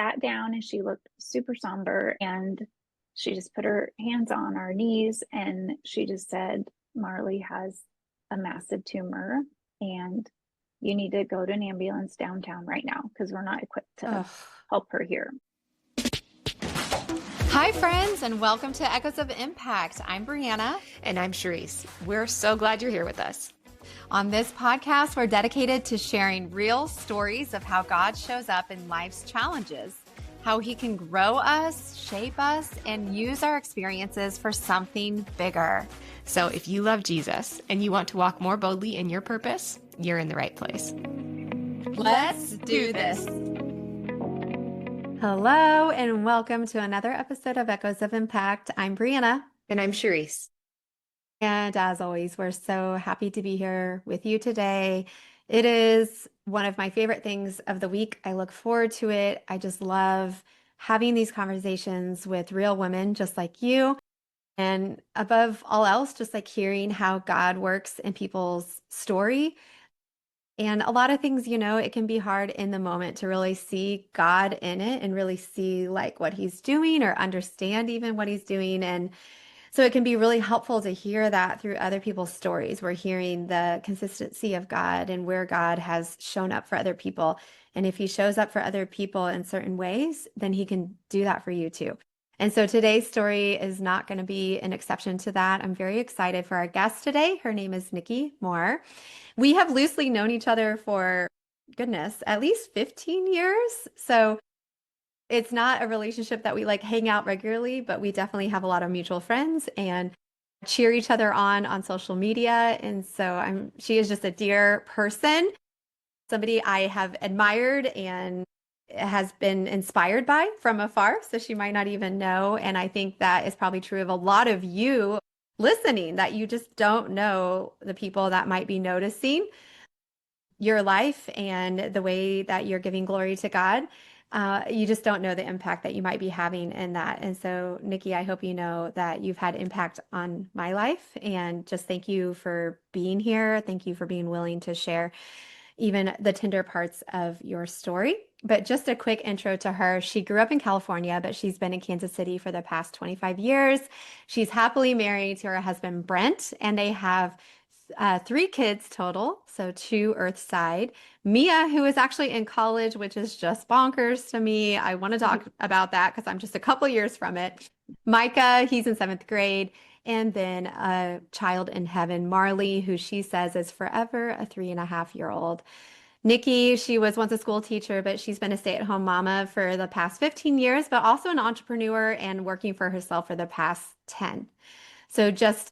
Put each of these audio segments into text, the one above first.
sat down and she looked super somber, and she just put her hands on our knees and she just said, Marley has a massive tumor and you need to go to an ambulance downtown right now because we're not equipped to Ugh. help her here. Hi, friends, and welcome to Echoes of Impact. I'm Briana. And I'm Charisse. We're so glad you're here with us. On this podcast, we're dedicated to sharing real stories of how God shows up in life's challenges, how he can grow us, shape us, and use our experiences for something bigger. So if you love Jesus and you want to walk more boldly in your purpose, you're in the right place. Let's do this. Hello, and welcome to another episode of Echoes of Impact. I'm Briana. And I'm Charisse. And as always, we're so happy to be here with you today. It is one of my favorite things of the week. I look forward to it. I just love having these conversations with real women just like you. And above all else, just like hearing how God works in people's story. And a lot of things, it can be hard in the moment to really see God in it and really see like what he's doing or understand even what he's doing. And so it can be really helpful to hear that through other people's stories. We're hearing the consistency of God and where God has shown up for other people. And if he shows up for other people in certain ways, then he can do that for you too. And so today's story is not going to be an exception to that. I'm very excited for our guest today. Her name is Nikki Moore. We have loosely known each other for, goodness, at least 15 years. So it's not a relationship that we like hang out regularly, but we definitely have a lot of mutual friends and cheer each other on social media. And so she is just a dear person, somebody I have admired and has been inspired by from afar. So she might not even know. And I think that is probably true of a lot of you listening, that you just don't know the people that might be noticing your life and the way that you're giving glory to God. You just don't know the impact that you might be having in that. And so, Nikki, I hope you know that you've had impact on my life. And just thank you for being here. Thank you for being willing to share even the tender parts of your story. But just a quick intro to her. She grew up in California, but she's been in Kansas City for the past 25 years. She's happily married to her husband, Brent, and they have 3 kids total, so 2 Earthside. Mia, who is actually in college, which is just bonkers to me. I want to talk about that because I'm just a couple years from it. Micah, he's in 7th grade. And then a child in heaven, Marley, who she says is forever a 3.5-year-old. Nikki, she was once a school teacher, but she's been a stay-at-home mama for the past 15 years, but also an entrepreneur and working for herself for the past 10. So just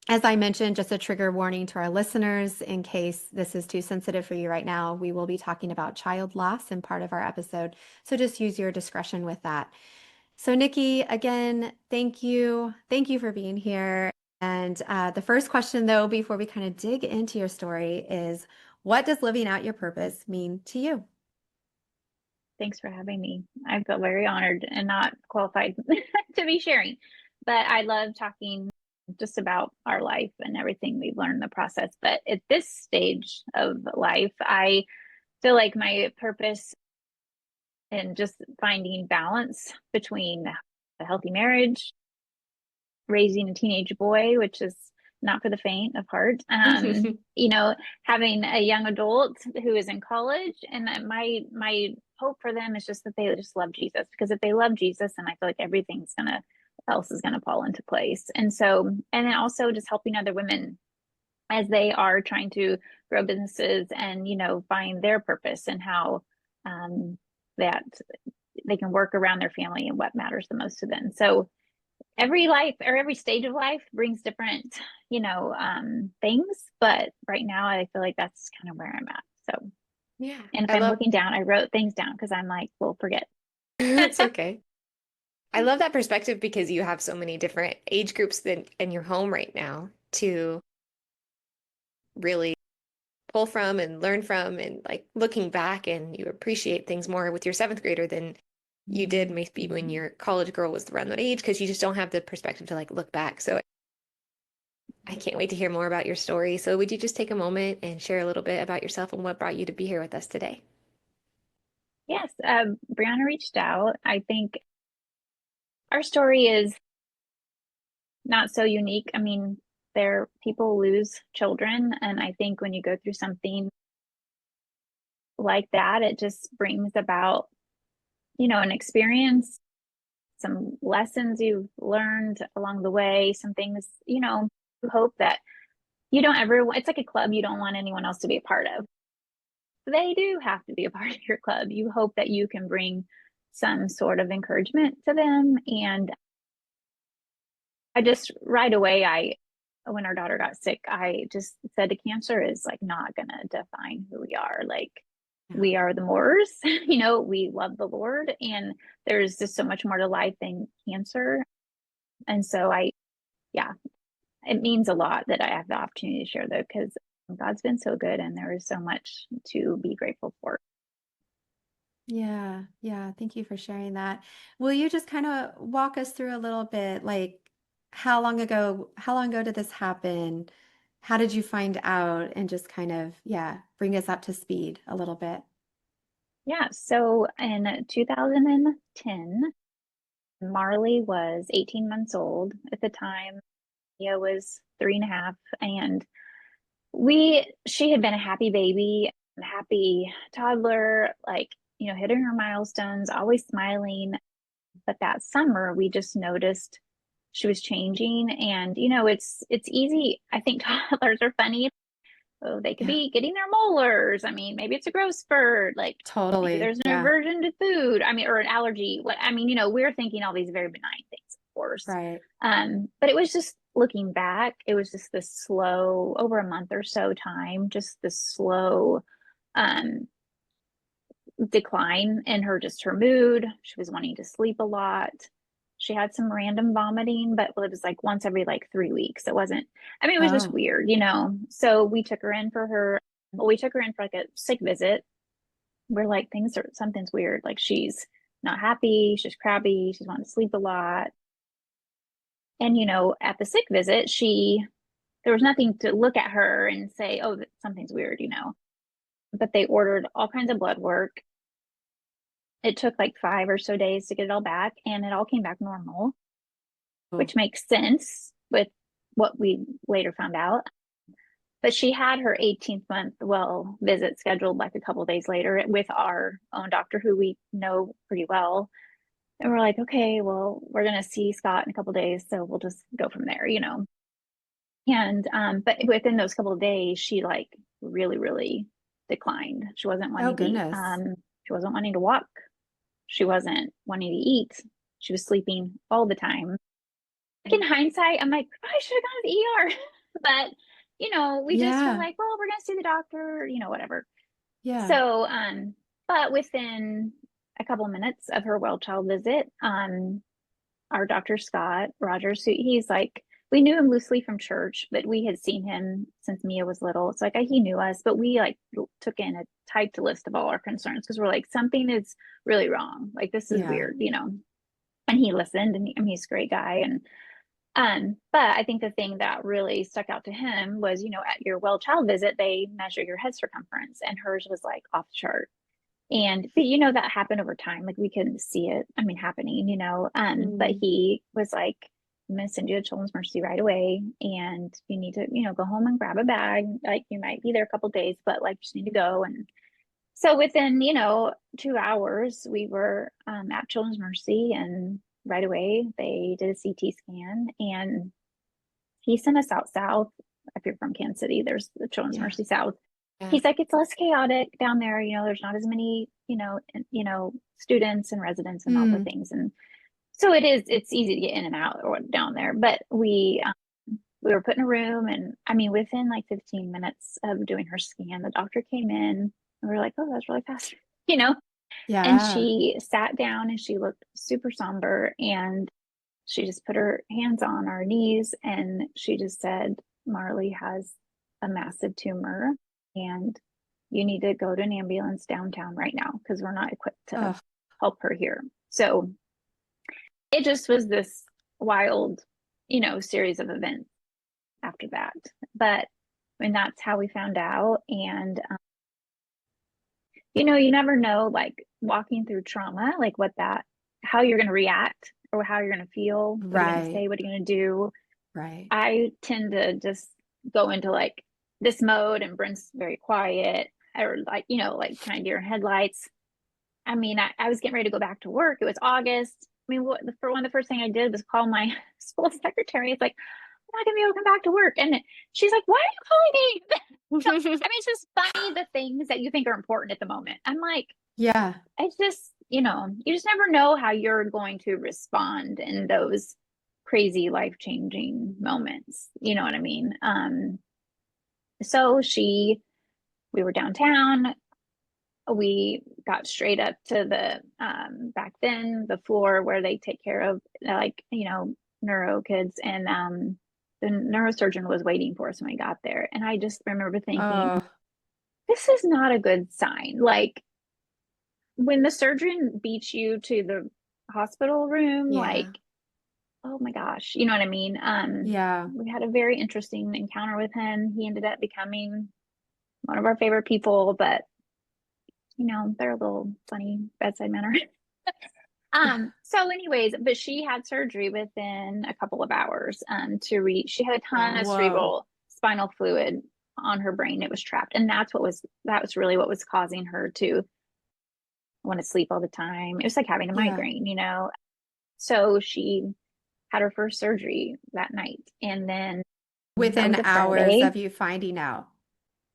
as I mentioned, just a trigger warning to our listeners in case this is too sensitive for you right now, we will be talking about child loss in part of our episode. So just use your discretion with that. So Nikki, again, thank you. Thank you for being here. And the first question, though, before we kind of dig into your story is, what does living out your purpose mean to you? Thanks for having me. I feel very honored and not qualified to be sharing, but I love talking just about our life and everything we've learned in the process. But at this stage of life, I feel like my purpose and just finding balance between a healthy marriage, raising a teenage boy, which is not for the faint of heart, having a young adult who is in college. And my hope for them is just that they just love Jesus, because if they love Jesus, then I feel like everything's else is gonna fall into place. And so, and then also just helping other women as they are trying to grow businesses and find their purpose and how that they can work around their family and what matters the most to them. So every life or every stage of life brings different, things. But right now I feel like that's kind of where I'm at. So, Yeah. and if I'm looking down, I wrote things down because I'm like, well, forget. It's okay. I love that perspective because you have so many different age groups in your home right now to really pull from and learn from, and like looking back, and you appreciate things more with your 7th grader than you did maybe when your college girl was around that age, because you just don't have the perspective to like look back. So I can't wait to hear more about your story. So would you just take a moment and share a little bit about yourself and what brought you to be here with us today? Yes, Briana reached out. I think our story is not so unique. I mean, there people lose children, and I think when you go through something like that, it just brings about, an experience, some lessons you've learned along the way, some things, you hope that you don't ever, it's like a club you don't want anyone else to be a part of. They do have to be a part of your club. You hope that you can bring some sort of encouragement to them. And I just right away, when our daughter got sick, I just said the cancer is like not gonna define who we are. Like Yeah. we are the Moors, we love the Lord, and there's just so much more to life than cancer. And so yeah, it means a lot that I have the opportunity to share though, because God's been so good and there is so much to be grateful for. Yeah, yeah. Thank you for sharing that. Will you just kind of walk us through a little bit, like how long ago did this happen? How did you find out? And just kind of, yeah, bring us up to speed a little bit. Yeah, so in 2010, Marley was 18 months old at the time. Mia was 3.5, and she had been a happy baby, happy toddler, like, hitting her milestones, always smiling. But that summer, we just noticed she was changing, and it's easy. I think toddlers are funny. So they could Yeah, be getting their molars. I mean, maybe it's a growth spurt. Like maybe totally. there's an Yeah, aversion to food. I mean, or an allergy. What I mean, we're thinking all these very benign things, of course. right. But it was just looking back, it was just this slow, over a month or so time, just this slow um decline in her mood. She was wanting to sleep a lot. She had some random vomiting, but it was like once every like 3 weeks. It wasn't, I mean, it was just Oh, weird. So we took her in for we took her in for like a sick visit. We're like, something's weird. Like she's not happy, she's crabby, she's wanting to sleep a lot. And, at the sick visit, there was nothing to look at her and say, oh, something's weird. But they ordered all kinds of blood work. It took like 5 or so days to get it all back, and it all came back normal, oh, which makes sense with what we later found out. But she had her 18th month visit scheduled like a couple of days later with our own doctor who we know pretty well. And we're like, okay, well, we're going to see Scott in a couple of days. So we'll just go from there. And, but within those couple of days, she like really, really declined. She wasn't oh wanting to eat. goodness. She wasn't wanting to walk. She wasn't wanting to eat. She was sleeping all the time. Like in hindsight, I'm like, I should have gone to the ER. But, we just were Yeah, like, well, we're going to see the doctor, whatever. yeah. So, but within a couple of minutes of her well child visit, our Dr. Scott Rogers, he's like, we knew him loosely from church, but we had seen him since Mia was little. It's like he knew us, but we like took in a typed list of all our concerns because we're like, something is really wrong. Like this is Yeah. weird. And he listened, and he's a great guy. And but I think the thing that really stuck out to him was, at your well child visit, they measure your head circumference, and hers was like off the chart. But that happened over time. Like we couldn't see it, I mean, happening. But Mm, he was like, I'm gonna send you to Children's Mercy right away, and you need to, go home and grab a bag. Like you might be there a couple days, but like you just need to go. And so within, 2 hours, we were at Children's Mercy, and right away they did a CT scan, and he sent us out south. If you're from Kansas City, there's the Children's yeah. Mercy South. Yeah. He's like, it's less chaotic down there. There's not as many, students and residents and all the Mm, things. And so it's easy to get in and out or down there. But we were put in a room, and I mean, within like 15 minutes of doing her scan, the doctor came in, and we were like, oh, that's really fast, you know? And yeah. she sat down, and she looked super somber, and she just put her hands on our knees, and she just said, Marley has a massive tumor, and you need to go to an ambulance downtown right now because we're not equipped to Oh, help her here. So it just was this wild, series of events after that. But that's how we found out. And, you never know, like walking through trauma, like how you're going to react or how you're going to feel, what are you going to Right. say, what are you going to do. Right. I tend to just go into like this mode, and Brent's very quiet, or like, like kind of deer in headlights. I mean, I was getting ready to go back to work. It was August. I mean, for one, the first thing I did was call my school secretary. It's like, I'm not gonna be able to come back to work. And she's like, why are you calling me? So, I mean, it's just funny, the things that you think are important at the moment. I'm like, Yeah. it's just, you just never know how you're going to respond in those crazy life-changing moments. You know what I mean? So we were downtown. We got straight up to the back then the floor where they take care of, like, neuro kids, and the neurosurgeon was waiting for us when we got there. And I just remember thinking, Oh, this is not a good sign. Like, when the surgeon beats you to the hospital room, yeah. like, oh my gosh, you know what I mean? Yeah. We had a very interesting encounter with him. He ended up becoming one of our favorite people, but they're a little funny bedside manner. So anyways, but she had surgery within a couple of hours she had a ton of Whoa. cerebral spinal fluid on her brain. It was trapped. And that was really what was causing her to want to sleep all the time. It was like having a Yeah. migraine. So she had her first surgery that night. And then that Within was a hours Friday. of you finding out.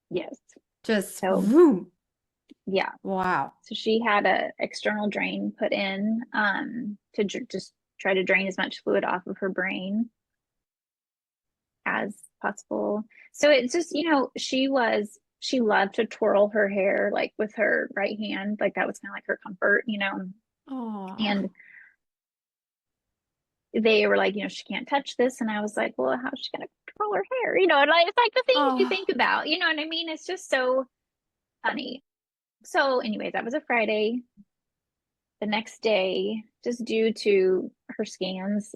Yes. Just So boom. yeah. Wow. So she had a external drain put in to just try to drain as much fluid off of her brain as possible. So it's just, she loved to twirl her hair like with her right hand. Like that was kind of like her comfort. Oh. And they were like, she can't touch this. And I was like, well, how's she gonna twirl her hair? And like, it's like the things you Oh. think about, you know what I mean? It's just so funny. So anyways, that was a Friday. The next day, just due to her scans,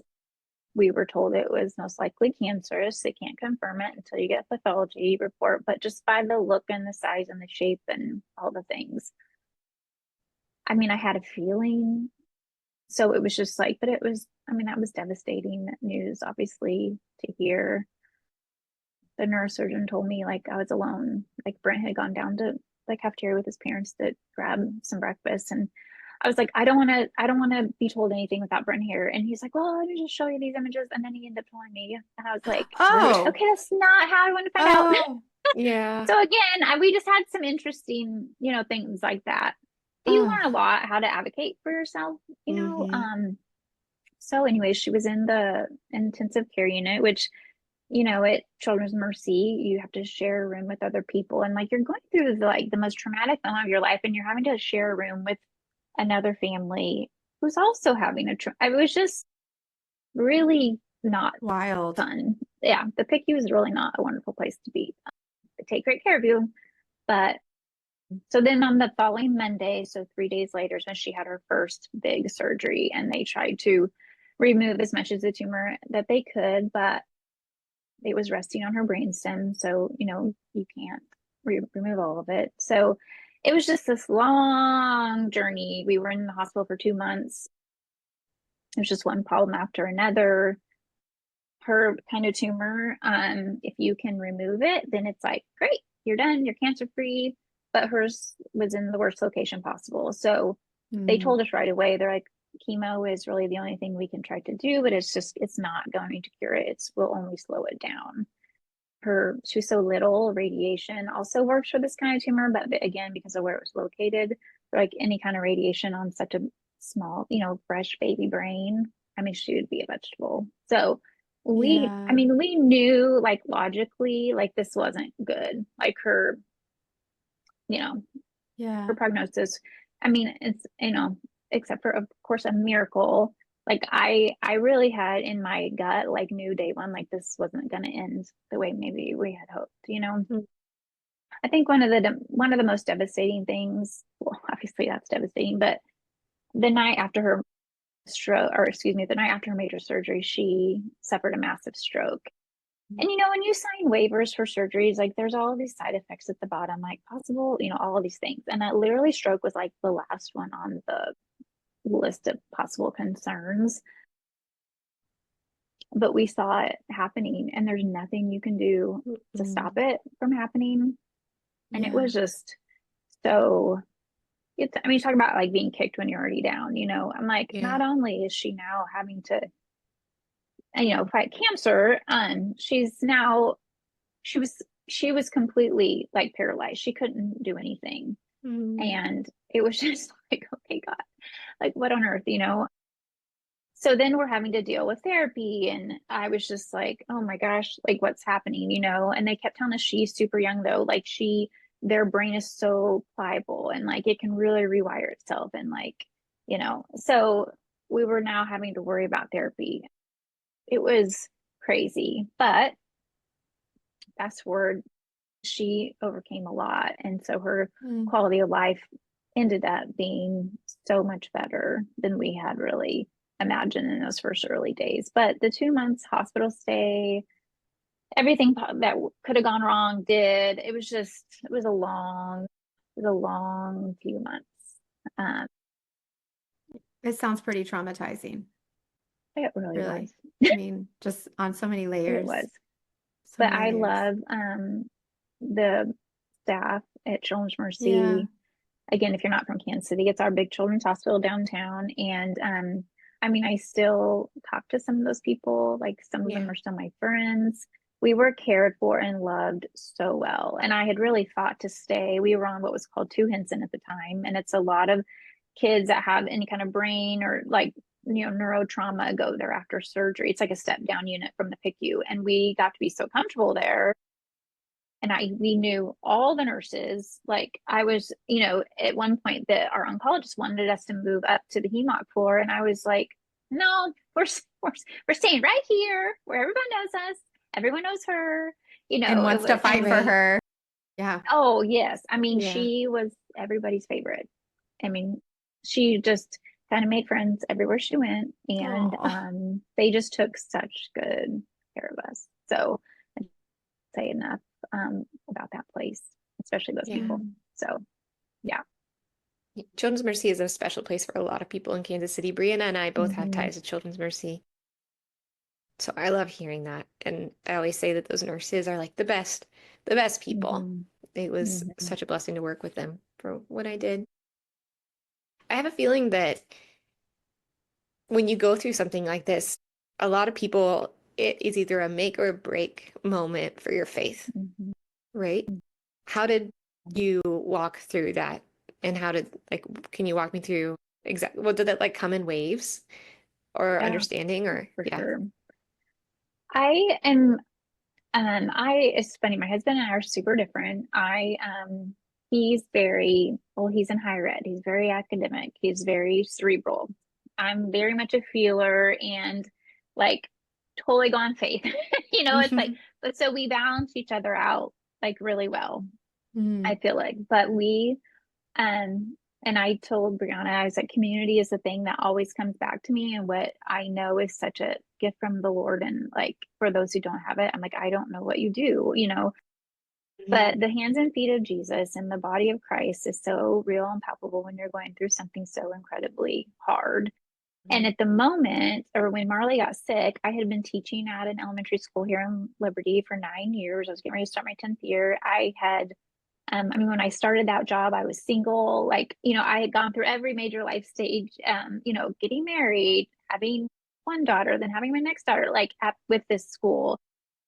we were told it was most likely cancerous. They can't confirm it until you get a pathology report, but just by the look and the size and the shape and all the things, I mean, I had a feeling. So it was just like, but that was devastating news, obviously, to hear. The neurosurgeon told me like I was alone. Like Brent had gone down to the cafeteria with his parents to grab some breakfast, and I was like, I don't want to be told anything without Brent here. And he's like, well, let me just show you these images. And then he ended up telling me, and I was like, Oh. okay, that's not how I want to find out. Oh. Yeah. So again, we just had some interesting, things like that. But you Oh. learn a lot how to advocate for yourself. Mm-hmm. So anyways, she was in the intensive care unit, which, at Children's Mercy, you have to share a room with other people. And like you're going through the most traumatic moment of your life, and you're having to share a room with another family who's also having it was just really not Wild. fun. Yeah, the PICU was really not a wonderful place to be. They take great care of you. But so then on the following Monday, so 3 days later, so she had her first big surgery, and they tried to remove as much of the tumor that they could, but it was resting on her brainstem. So, you can't remove all of it. So it was just this long journey. We were in the hospital for 2 months. It was just one problem after another. Her kind of tumor, if you can remove it, then it's like, great, you're done, you're cancer free. But hers was in the worst location possible. So they Mm. told us right away, they're like, chemo is really the only thing we can try to do, but it's not going to cure it. Will only slow it down. She was so little, radiation also works for this kind of tumor, but again, because of where it was located, like any kind of radiation on such a small, fresh baby brain, I mean, she would be a vegetable. So Yeah. we knew like logically, like this wasn't good. Like you know, Yeah. her prognosis, I mean, it's, except for, of course, a miracle. Like I really had in my gut, like knew day one, like this wasn't going to end the way maybe we had hoped. Mm. I think one of the most devastating things, well, obviously that's devastating, but the night after her stroke, or excuse me, the night after her major surgery, she suffered a massive stroke. And when you sign waivers for surgeries, like there's all of these side effects at the bottom, like possible, all of these things. And that literally stroke was like the last one on the list of possible concerns. But we saw it happening, and there's nothing you can do to stop it from happening. And it was just so, I mean, talk about like being kicked when you're already down, I'm like, not only is she now having to, fight cancer, she was completely like paralyzed. She couldn't do anything. And it was just like, okay, God, like what on earth, So then we're having to deal with therapy. And I was just like, oh my gosh, like what's happening, And they kept telling us she's super young though. Like their brain is so pliable and like it can really rewire itself. And like, so we were now having to worry about therapy. It was crazy, but fast forward, she overcame a lot. And so her quality of life ended up being so much better than we had really imagined in those first early days. But the 2 months hospital stay, everything that could have gone wrong did. It was a long few months. It sounds pretty traumatizing. It really was. I mean, just on so many layers. It was. So But many I layers. love the staff at Children's Mercy. Yeah. Again, if you're not from Kansas City, it's our big children's hospital downtown. And I mean, I still talk to some of those people. Like some of them are still my friends. We were cared for and loved so well. And I had really thought to stay. We were on what was called 2 Henson at the time. And it's a lot of kids that have any kind of brain or like, neurotrauma go there after surgery. It's like a step down unit from the PICU. And we got to be so comfortable there. And we knew all the nurses. Like I was, at one point that our oncologist wanted us to move up to the HEMOC floor. And I was like, no, we're staying right here where everyone knows us. Everyone knows her, And wants to fight for her. Yeah. Oh, yes. I mean, she was everybody's favorite. I mean, she just kind of made friends everywhere she went. And they just took such good care of us. So I can't say enough about that place, especially those people. So, yeah. Children's Mercy is a special place for a lot of people in Kansas City. Briana and I both have ties to Children's Mercy. So I love hearing that. And I always say that those nurses are like the best people. It was such a blessing to work with them for what I did. I have a feeling that when you go through something like this, a lot of people, it is either a make or a break moment for your faith, right? How did you walk through that? And can you walk me through exactly, well, did that like come in waves or understanding or? For sure. I am, it's funny, my husband and I are super different. He's he's in higher ed. He's very academic. He's very cerebral. I'm very much a feeler and like totally go on faith. It's like, but so we balance each other out like really well, I feel like. But and I told Briana, I was like, community is the thing that always comes back to me. And what I know is such a gift from the Lord. And like, for those who don't have it, I'm like, I don't know what you do, but the hands and feet of Jesus and the body of Christ is so real and palpable when you're going through something so incredibly hard. And at the moment, or when Marley got sick, I had been teaching at an elementary school here in Liberty for 9 years. I was getting ready to start my 10th year. I mean, when I started that job, I was single. Like, I had gone through every major life stage, getting married, having one daughter, then having my next daughter, like with this school.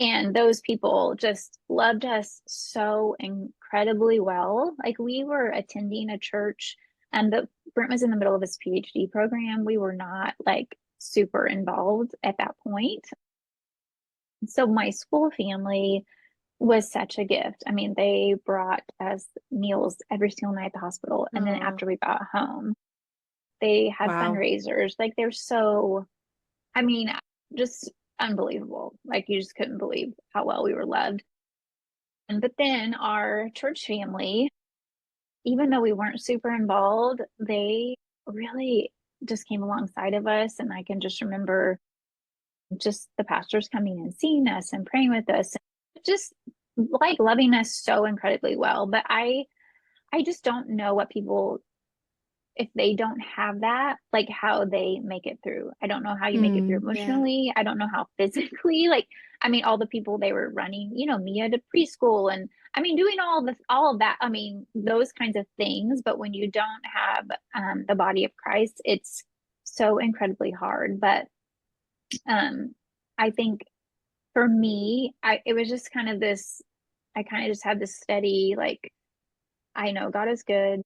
And those people just loved us so incredibly well. Like we were attending a church and Brent was in the middle of his PhD program. We were not like super involved at that point. So my school family was such a gift. I mean, they brought us meals every single night at the hospital. And then after we got home, they had fundraisers. Like they're so, I mean, just unbelievable. Like you just couldn't believe how well we were loved. But then our church family, even though we weren't super involved, they really just came alongside of us. And I can just remember just the pastors coming and seeing us and praying with us, just like loving us so incredibly well. But I just don't know what people, if they don't have that, like how they make it through. I don't know how you make it through Yeah. emotionally. I don't know how physically, like, I mean, all the people they were running, Mia to preschool, and I mean, doing all of that. I mean, those kinds of things. But when you don't have the body of Christ, it's so incredibly hard. But I think for me, it was just kind of this, I kind of just had this steady, like, I know God is good.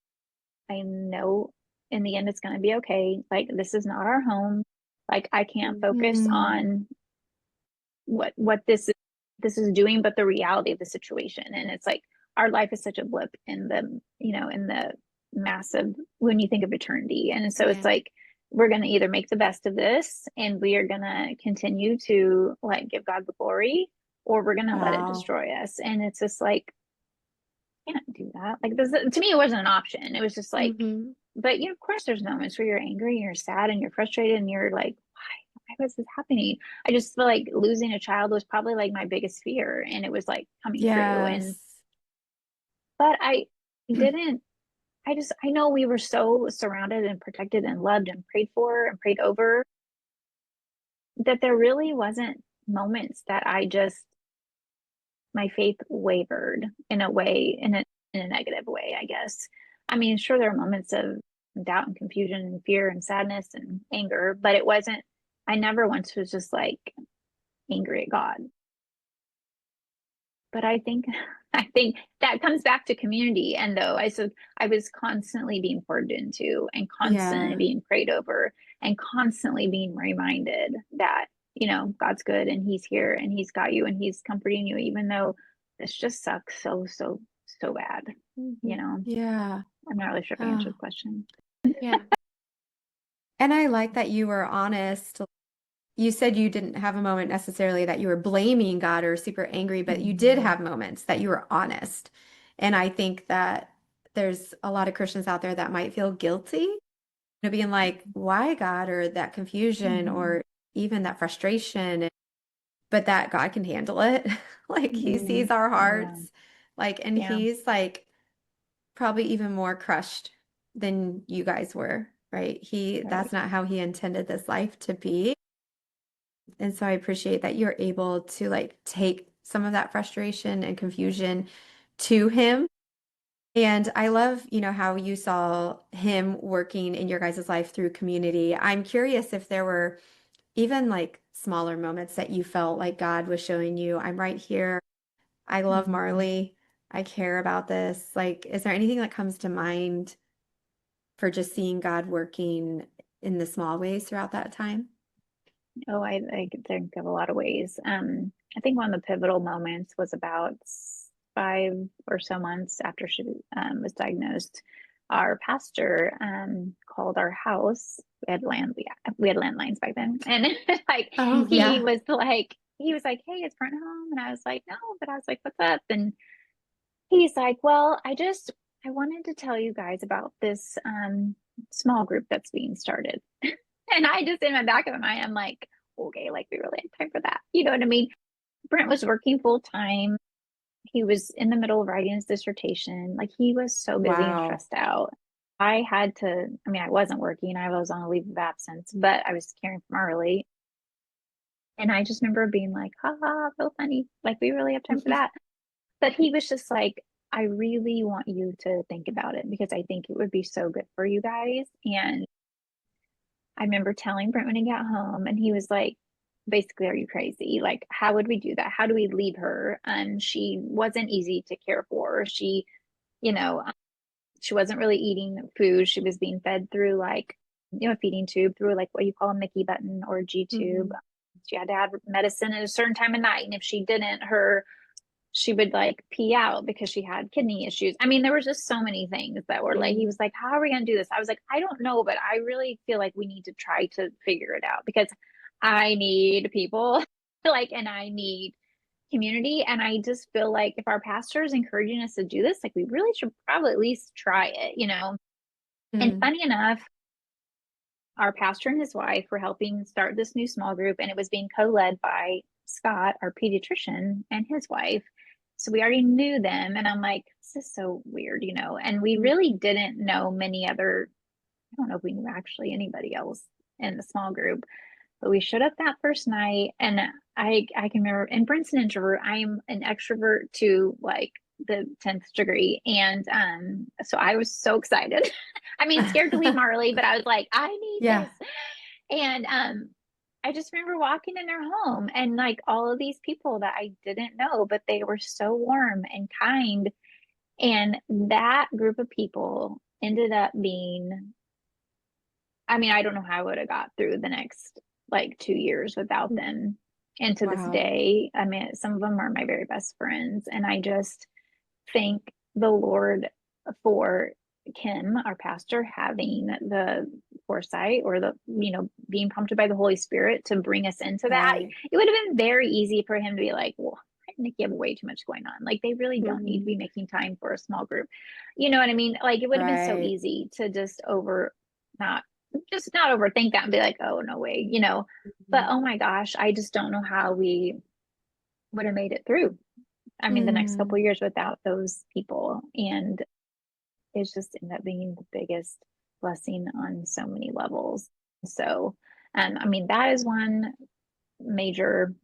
I know in the end it's going to be okay. Like, this is not our home. Like, I can't focus Mm, on what this is doing, but the reality of the situation. And it's like our life is such a blip in the, in the massive, when you think of eternity. And so it's Yeah. like we're going to either make the best of this and we are going to continue to like give God the glory, or we're going to let it wow. destroy us. And it's just like, can't do that. Like, this, to me, it wasn't an option. It was just like, Hmm. but of course, there's moments where you're angry, and you're sad, and you're frustrated, and you're like, why was this happening? I just feel like losing a child was probably like my biggest fear, and it was like coming true. And Yes. but I didn't. I know we were so surrounded and protected and loved and prayed for and prayed over that there really wasn't moments that I just, my faith wavered in a way, in a negative way, I guess. I mean, sure, there are moments of doubt and confusion and fear and sadness and anger, but it wasn't, I never once was just like angry at God. But I think I think that comes back to community. And though I was constantly being poured into and constantly Yeah. being prayed over and constantly being reminded that, God's good and he's here and he's got you and he's comforting you, even though this just sucks so bad. Hmm. Yeah. I'm not really sure if I answered Oh. the question. Yeah. And I like that you were honest. You said you didn't have a moment necessarily that you were blaming God or super angry, but you did Mhm. have moments that you were honest. And I think that there's a lot of Christians out there that might feel guilty, being like, why God, or that confusion, Mhm. or even that frustration, but that God can handle it. Like he Mhm. sees our Yeah. hearts, like, and Yeah. he's like probably even more crushed than you guys were, right? Right. That's not how he intended this life to be. And so I appreciate that you're able to like take some of that frustration and confusion to him. And I love, how you saw him working in your guys' life through community. I'm curious if there were even like smaller moments that you felt like God was showing you, I'm right here. I love Mhm. Marley. I care about this. Like, is there anything that comes to mind for just seeing God working in the small ways throughout that time? Oh, I could think of a lot of ways. I think one of the pivotal moments was about 5 or so months after she was diagnosed. Our pastor called our house. We had landlines back then, and like Oh, yeah. he was like, "Hey, is Brent home?" And I was like, "No," but I was like, "What's up?" And he's like, "Well, I wanted to tell you guys about this small group that's being started." And I just, in my back of my mind, I'm like, okay, like we really had time for that. You know what I mean? Brent was working full time. He was in the middle of writing his dissertation. Like, he was so busy and Wow. stressed out. I mean, I wasn't working. I was on a leave of absence, but I was caring for Marley. And I just remember being like, haha, so funny. Like, we really have time for that. But he was just like, I really want you to think about it because I think it would be so good for you guys. And I remember telling Brent when he got home, and he was like, basically, are you crazy? Like, how would we do that? How do we leave her? She wasn't easy to care for. You know, um, she wasn't really eating food. She was being fed through like, a feeding tube, through like what you call a Mickey button or a G tube. Hmm. She had to have medicine at a certain time of night. And if she didn't, she would like pee out because she had kidney issues. I mean, there was just so many things that were like, he Mm. was like, how are we going to do this? I was like, I don't know, but I really feel like we need to try to figure it out because I need people like, and I need community. And I just feel like if our pastor is encouraging us to do this, like we really should probably at least try it. And Mm. funny enough, our pastor and his wife were helping start this new small group, and it was being co-led by Scott, our pediatrician, and his wife. So we already knew them, and I'm like, this is so weird, and we really didn't know many other, I don't know if we knew actually anybody else in the small group, but we showed up that first night, and I can remember, and Brent's an introvert. I'm an extrovert to like the 10th degree. And so I was so excited. I mean, scared to leave Marley, but I was like, I need Yeah. this. And I just remember walking in their home, and like all of these people that I didn't know, but they were so warm and kind. And that group of people ended up being, I mean, I don't know how I would have got through the next like 2 years without them. And to this Wow. day, I mean, some of them are my very best friends. And I just thank the Lord for Kim, our pastor, having the foresight, or the, being prompted by the Holy Spirit to bring us into that. Right. It would have been very easy for him to be like, well, Nikki, have way too much going on. Like, they really don't need to be making time for a small group. You know what I mean? Like, it would have been so Right. easy to just not overthink that and be like, oh, no way, but oh my gosh, I just don't know how we would have made it through. I mean, the next couple of years without those people. And it's just ended up being the biggest blessing on so many levels. So, I mean, that is one major,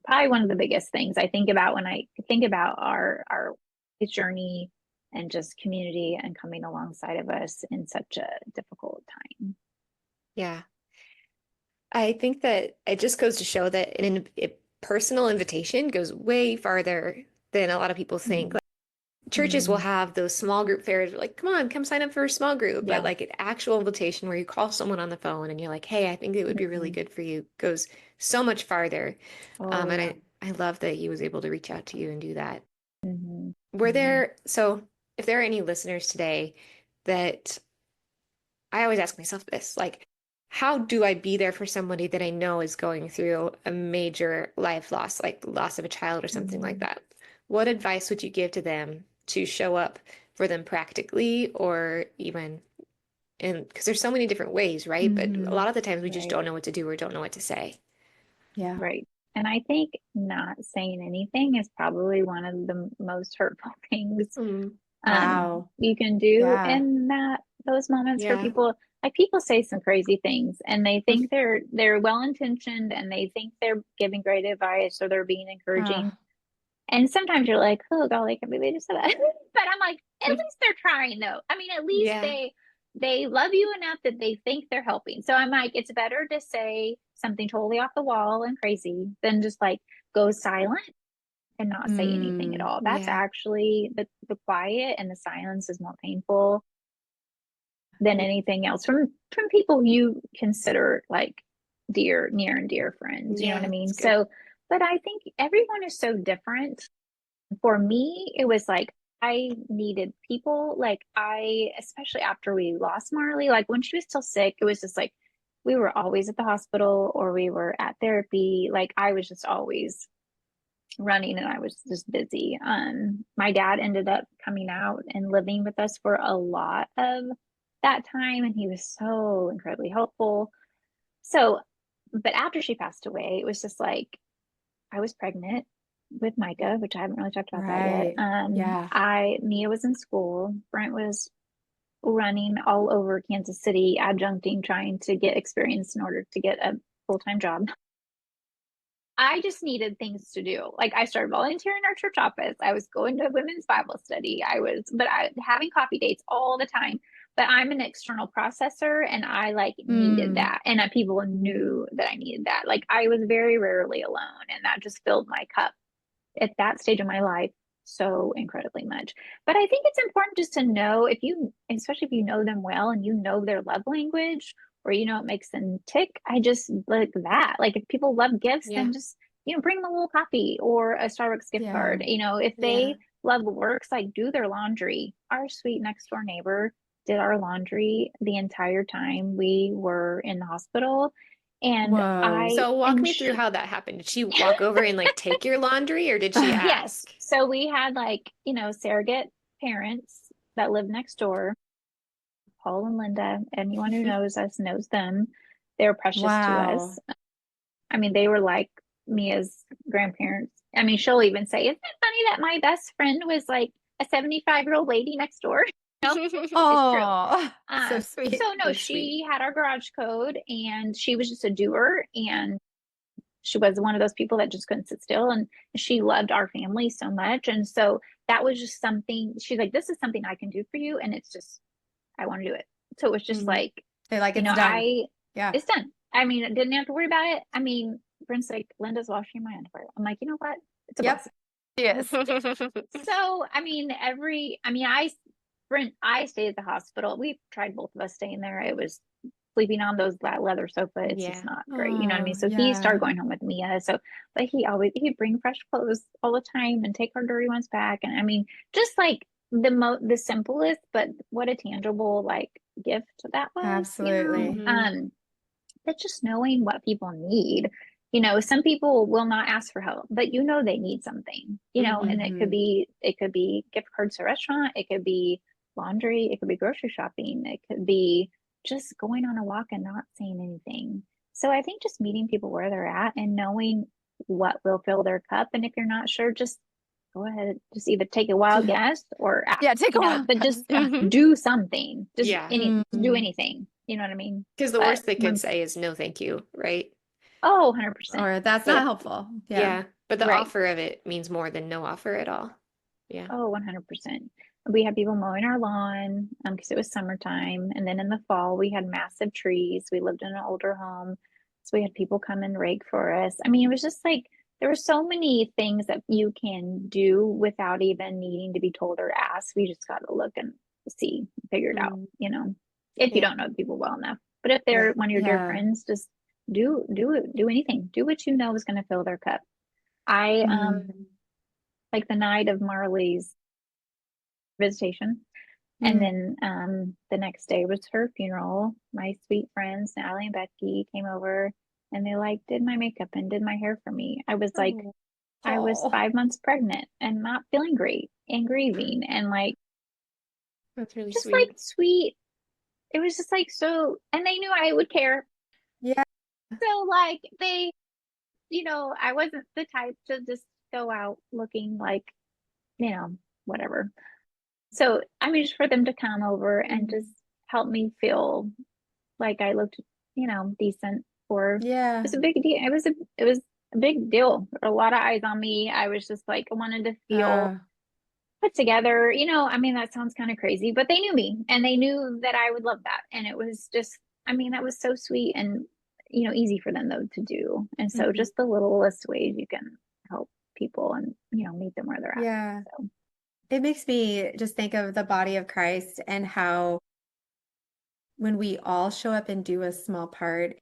probably one of the biggest things I think about when I think about our journey and just community and coming alongside of us in such a difficult time. Yeah. I think that it just goes to show that a personal invitation goes way farther than a lot of people think. Mhm. Like, churches will Mhm. have those small group fairs, like, come on, come sign up for a small group. Yeah. But like an actual invitation where you call someone on the phone and you're like, hey, I think it would be really Mhm. good for you, goes so much farther. Oh, And yeah. I love that he was able to reach out to you and do that. Mhm. Mhm. So if there are any listeners today that, I always ask myself this, like, how do I be there for somebody that I know is going through a major life loss, like loss of a child or something like Mhm. that? What advice would you give to them to show up for them practically, or even because there's so many different ways, right? But a lot of the times we just Right. don't know what to do or don't know what to say. Yeah. Right. And I think not saying anything is probably one of the most hurtful things Mm, Wow. you can do Yeah. in those moments for yeah. people. Like, people say some crazy things, and they think they're well intentioned, and they think they're giving great advice, or they're being Oh, encouraging. And sometimes you're like, oh golly, I can't believe they just said that. But I'm like, at least they're trying, though. I mean, at least Yeah. they love you enough that they think they're helping. So I'm like, it's better to say something totally off the wall and crazy than just like go silent and not say anything at all. That's Yeah. actually the quiet and the silence is more painful than anything else from people you consider like near and dear friends. You know what I Yeah. mean? It's good. So, but I think everyone is so different. For me, it was like I needed people. Like, especially after we lost Marley, like when she was still sick, it was just like we were always at the hospital or we were at therapy. Like, I was just always running, and I was just busy. My dad ended up coming out and living with us for a lot of that time, and he was so incredibly helpful. So, but after she passed away, it was just like I was pregnant with Micah, which I haven't really talked about that yet. right. Yeah. Mia was in school. Brent was running all over Kansas City, adjuncting, trying to get experience in order to get a full-time job. I just needed things to do. Like, I started volunteering in our church office. I was going to women's Bible study. But I having coffee dates all the time. But I'm an external processor, and I like needed that. And people knew that I needed that. Like, I was very rarely alone, and that just filled my cup at that stage of my life so incredibly much. But I think it's important just to know, especially if you know them well and you know their love language, or it makes them tick. I just like that. Like, if people love gifts, Yeah. then just bring them a little coffee or a Starbucks gift Yeah. card. If Yeah. they love works, like do their laundry. Our sweet next door neighbor did our laundry the entire time we were in the hospital. And Whoa. So walk and me through she, how that happened. Did she walk over and like take your laundry, or did she yes. ask? So we had, like, surrogate parents that lived next door. Paul and Linda. Anyone who knows us knows them. They're precious to Wow. us. I mean, they were like me as grandparents. I mean, she'll even say, "Isn't it funny that my best friend was like a 75-year-old lady next door?" You know, it's true. Oh, so So sweet. no, That's sweet. she had our garage code and she was just a doer, and she was one of those people that just couldn't sit still, and she loved our family so much. And so that was just something she's like, this is something I can do for you. And it's just, I want to do it. So it was just Mhm. like, They're like, you know, it's done. Yeah. it's done. I mean, I didn't have to worry about it. I mean, Brent's like, Linda's washing my underwear. I'm like, you know what? It's a Yep. blessing. Yes. So, I mean, Brent, I stayed at the hospital. We tried both of us staying there. It was sleeping on that leather sofa. It's just Yeah. not great. You know what I mean? Oh, So he started yeah. going home with Mia. So, but he'd bring fresh clothes all the time and take our dirty ones back. And I mean, just like the simplest, but what a tangible like gift that was, Absolutely. but just knowing what people need. Some people will not ask for help, but they need something, and Mhm. it could be gift cards to a restaurant, it could be laundry, it could be grocery shopping, it could be just going on a walk and not saying anything. So I think just meeting people where they're at and knowing what will fill their cup. And if you're not sure, just go ahead, just either take a wild guess or ask, Yeah, take a while. but just Mhm. do something, Yeah. do Mhm. anything, you know what I mean? Because the But worst they could when say is no, thank you, right? Oh, 100%. Or that's But not if, helpful. Yeah. Yeah. But the right. offer of it means more than no offer at all. Yeah. Oh, 100%. We had people mowing our lawn because it was summertime. And then in the fall, we had massive trees. We lived in an older home. So we had people come and rake for us. I mean, it was just like there were so many things that you can do without even needing to be told or asked. We just got to look and see, figure it out, Mm. if you Yeah. don't know the people well enough. But if they're Right. one of your dear Yeah. friends, just do anything. Do what you know is going to fill their cup. I Mhm. like the night of Marley's visitation. And Mhm. then the next day was her funeral. My sweet friends, Natalie and Becky, came over and they like did my makeup and did my hair for me. I was Oh. 5 months pregnant and not feeling great and grieving and like That's really just like sweet. sweet. It was just like so, and they knew I would care. Yeah. So like I wasn't the type to just go out looking like, whatever. So, I mean, just for them to come over and just help me feel like I looked, decent for it Yeah. was a big deal. It was a big deal. A lot of eyes on me. I was just like I wanted to feel Uh, put together. I mean, that sounds kind of crazy, but they knew me and they knew that I would love that. And it was just, I mean, that was so sweet and easy for them though to do. And so mhm. just the littlest ways you can help people and meet them where they're at. Yeah. So It makes me just think of the body of Christ and how when we all show up and do a small part,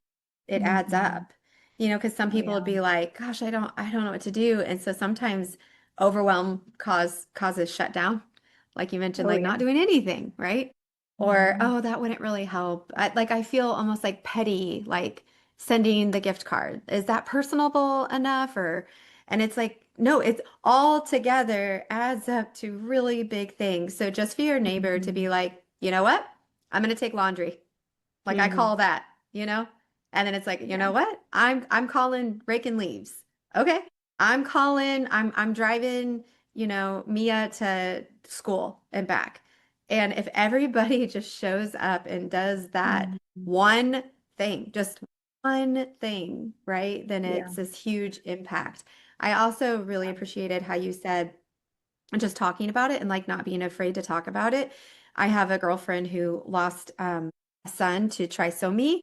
it adds mhm. up. Because some Oh people would yeah. be like, gosh, I don't know what to do. And so sometimes overwhelm causes shutdown, like you mentioned, Oh like yeah. not doing anything, right? Or, Mhm. oh, that wouldn't really help. I feel almost like petty, like sending the gift card. Is that personable enough? And it's like, no, it's all together adds up to really big things. So just for your neighbor to be Mhm. like, you know what? I'm gonna take laundry. Like I Hmm. call that, you know? And then it's like, you Yeah. know what? I'm calling raking leaves. Okay. I'm driving, Mia to school and back. And if everybody just shows up and does that Mhm. one thing, just one thing, right? Then Yeah. it's this huge impact. I also really appreciated how you said just talking about it and like not being afraid to talk about it. I have a girlfriend who lost a son to trisomy,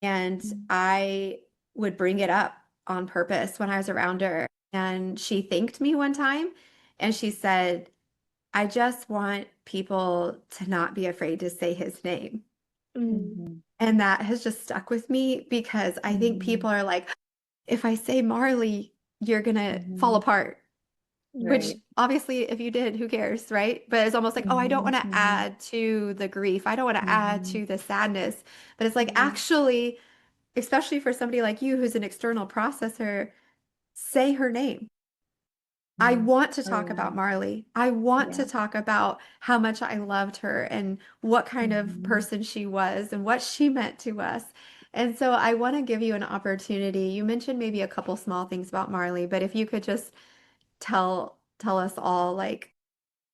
and Mhm. I would bring it up on purpose when I was around her. And she thanked me one time and she said, I just want people to not be afraid to say his name. Mm. Mhm. And that has just stuck with me because I think Mhm. people are like, if I say Marley, you're gonna fall Mhm. apart. Which Right. obviously, if you did, who cares, right? But it's almost like, oh, I don't Mhm. want to Mhm. add to the grief. I don't want to add Mhm. to the sadness. But it's like, Mhm. actually, especially for somebody like you who's an external processor, say her name. I want to Oh talk yeah. about Marley. I want to Yeah. talk about how much I loved her and what kind of Mhm. person she was and what she meant to us. And so I want to give you an opportunity. You mentioned maybe a couple small things about Marley, but if you could just tell us all like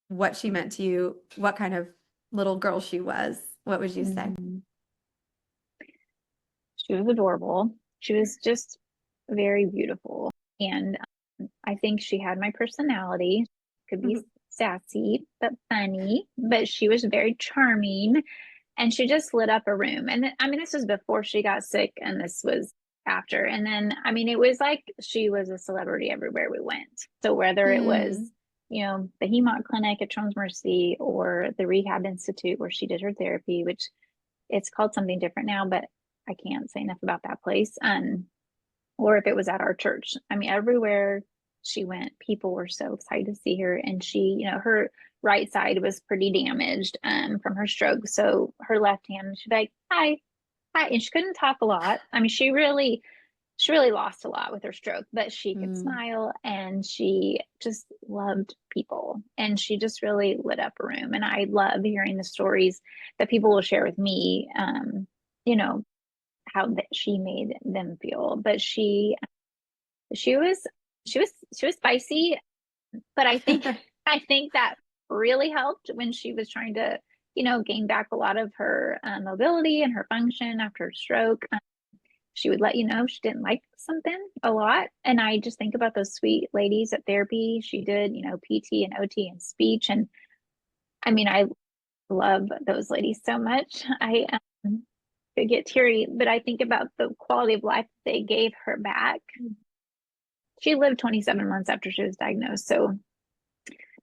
what she meant to you, what kind of little girl she was, what would you say? Mhm. She was adorable. She was just very beautiful. And I think she had my personality. Could be Mhm. sassy, but funny, but she was very charming and she just lit up a room. And I mean, this was before she got sick and this was after. And then, I mean, it was like she was a celebrity everywhere we went. So whether it was, Mm. the Hemont Clinic at Charles Mercy or the Rehab Institute where she did her therapy, which it's called something different now, but I can't say enough about that place. Or if it was at our church. I mean, everywhere she went, people were so excited to see her. And she, her right side was pretty damaged from her stroke. So her left hand, she'd be like, hi, hi. And she couldn't talk a lot. I mean, she really lost a lot with her stroke, but she could Mm. smile and she just loved people. And she just really lit up a room. And I love hearing the stories that people will share with me, you know, how that she made them feel. But she was she was spicy, but I think that really helped when she was trying to gain back a lot of her mobility and her function after her stroke. She would let you know if she didn't like something a lot, and I just think about those sweet ladies at therapy. She did PT and OT and speech, and I mean I love those ladies so much. I could get teary, but I think about the quality of life they gave her back. She lived 27 months after she was diagnosed. So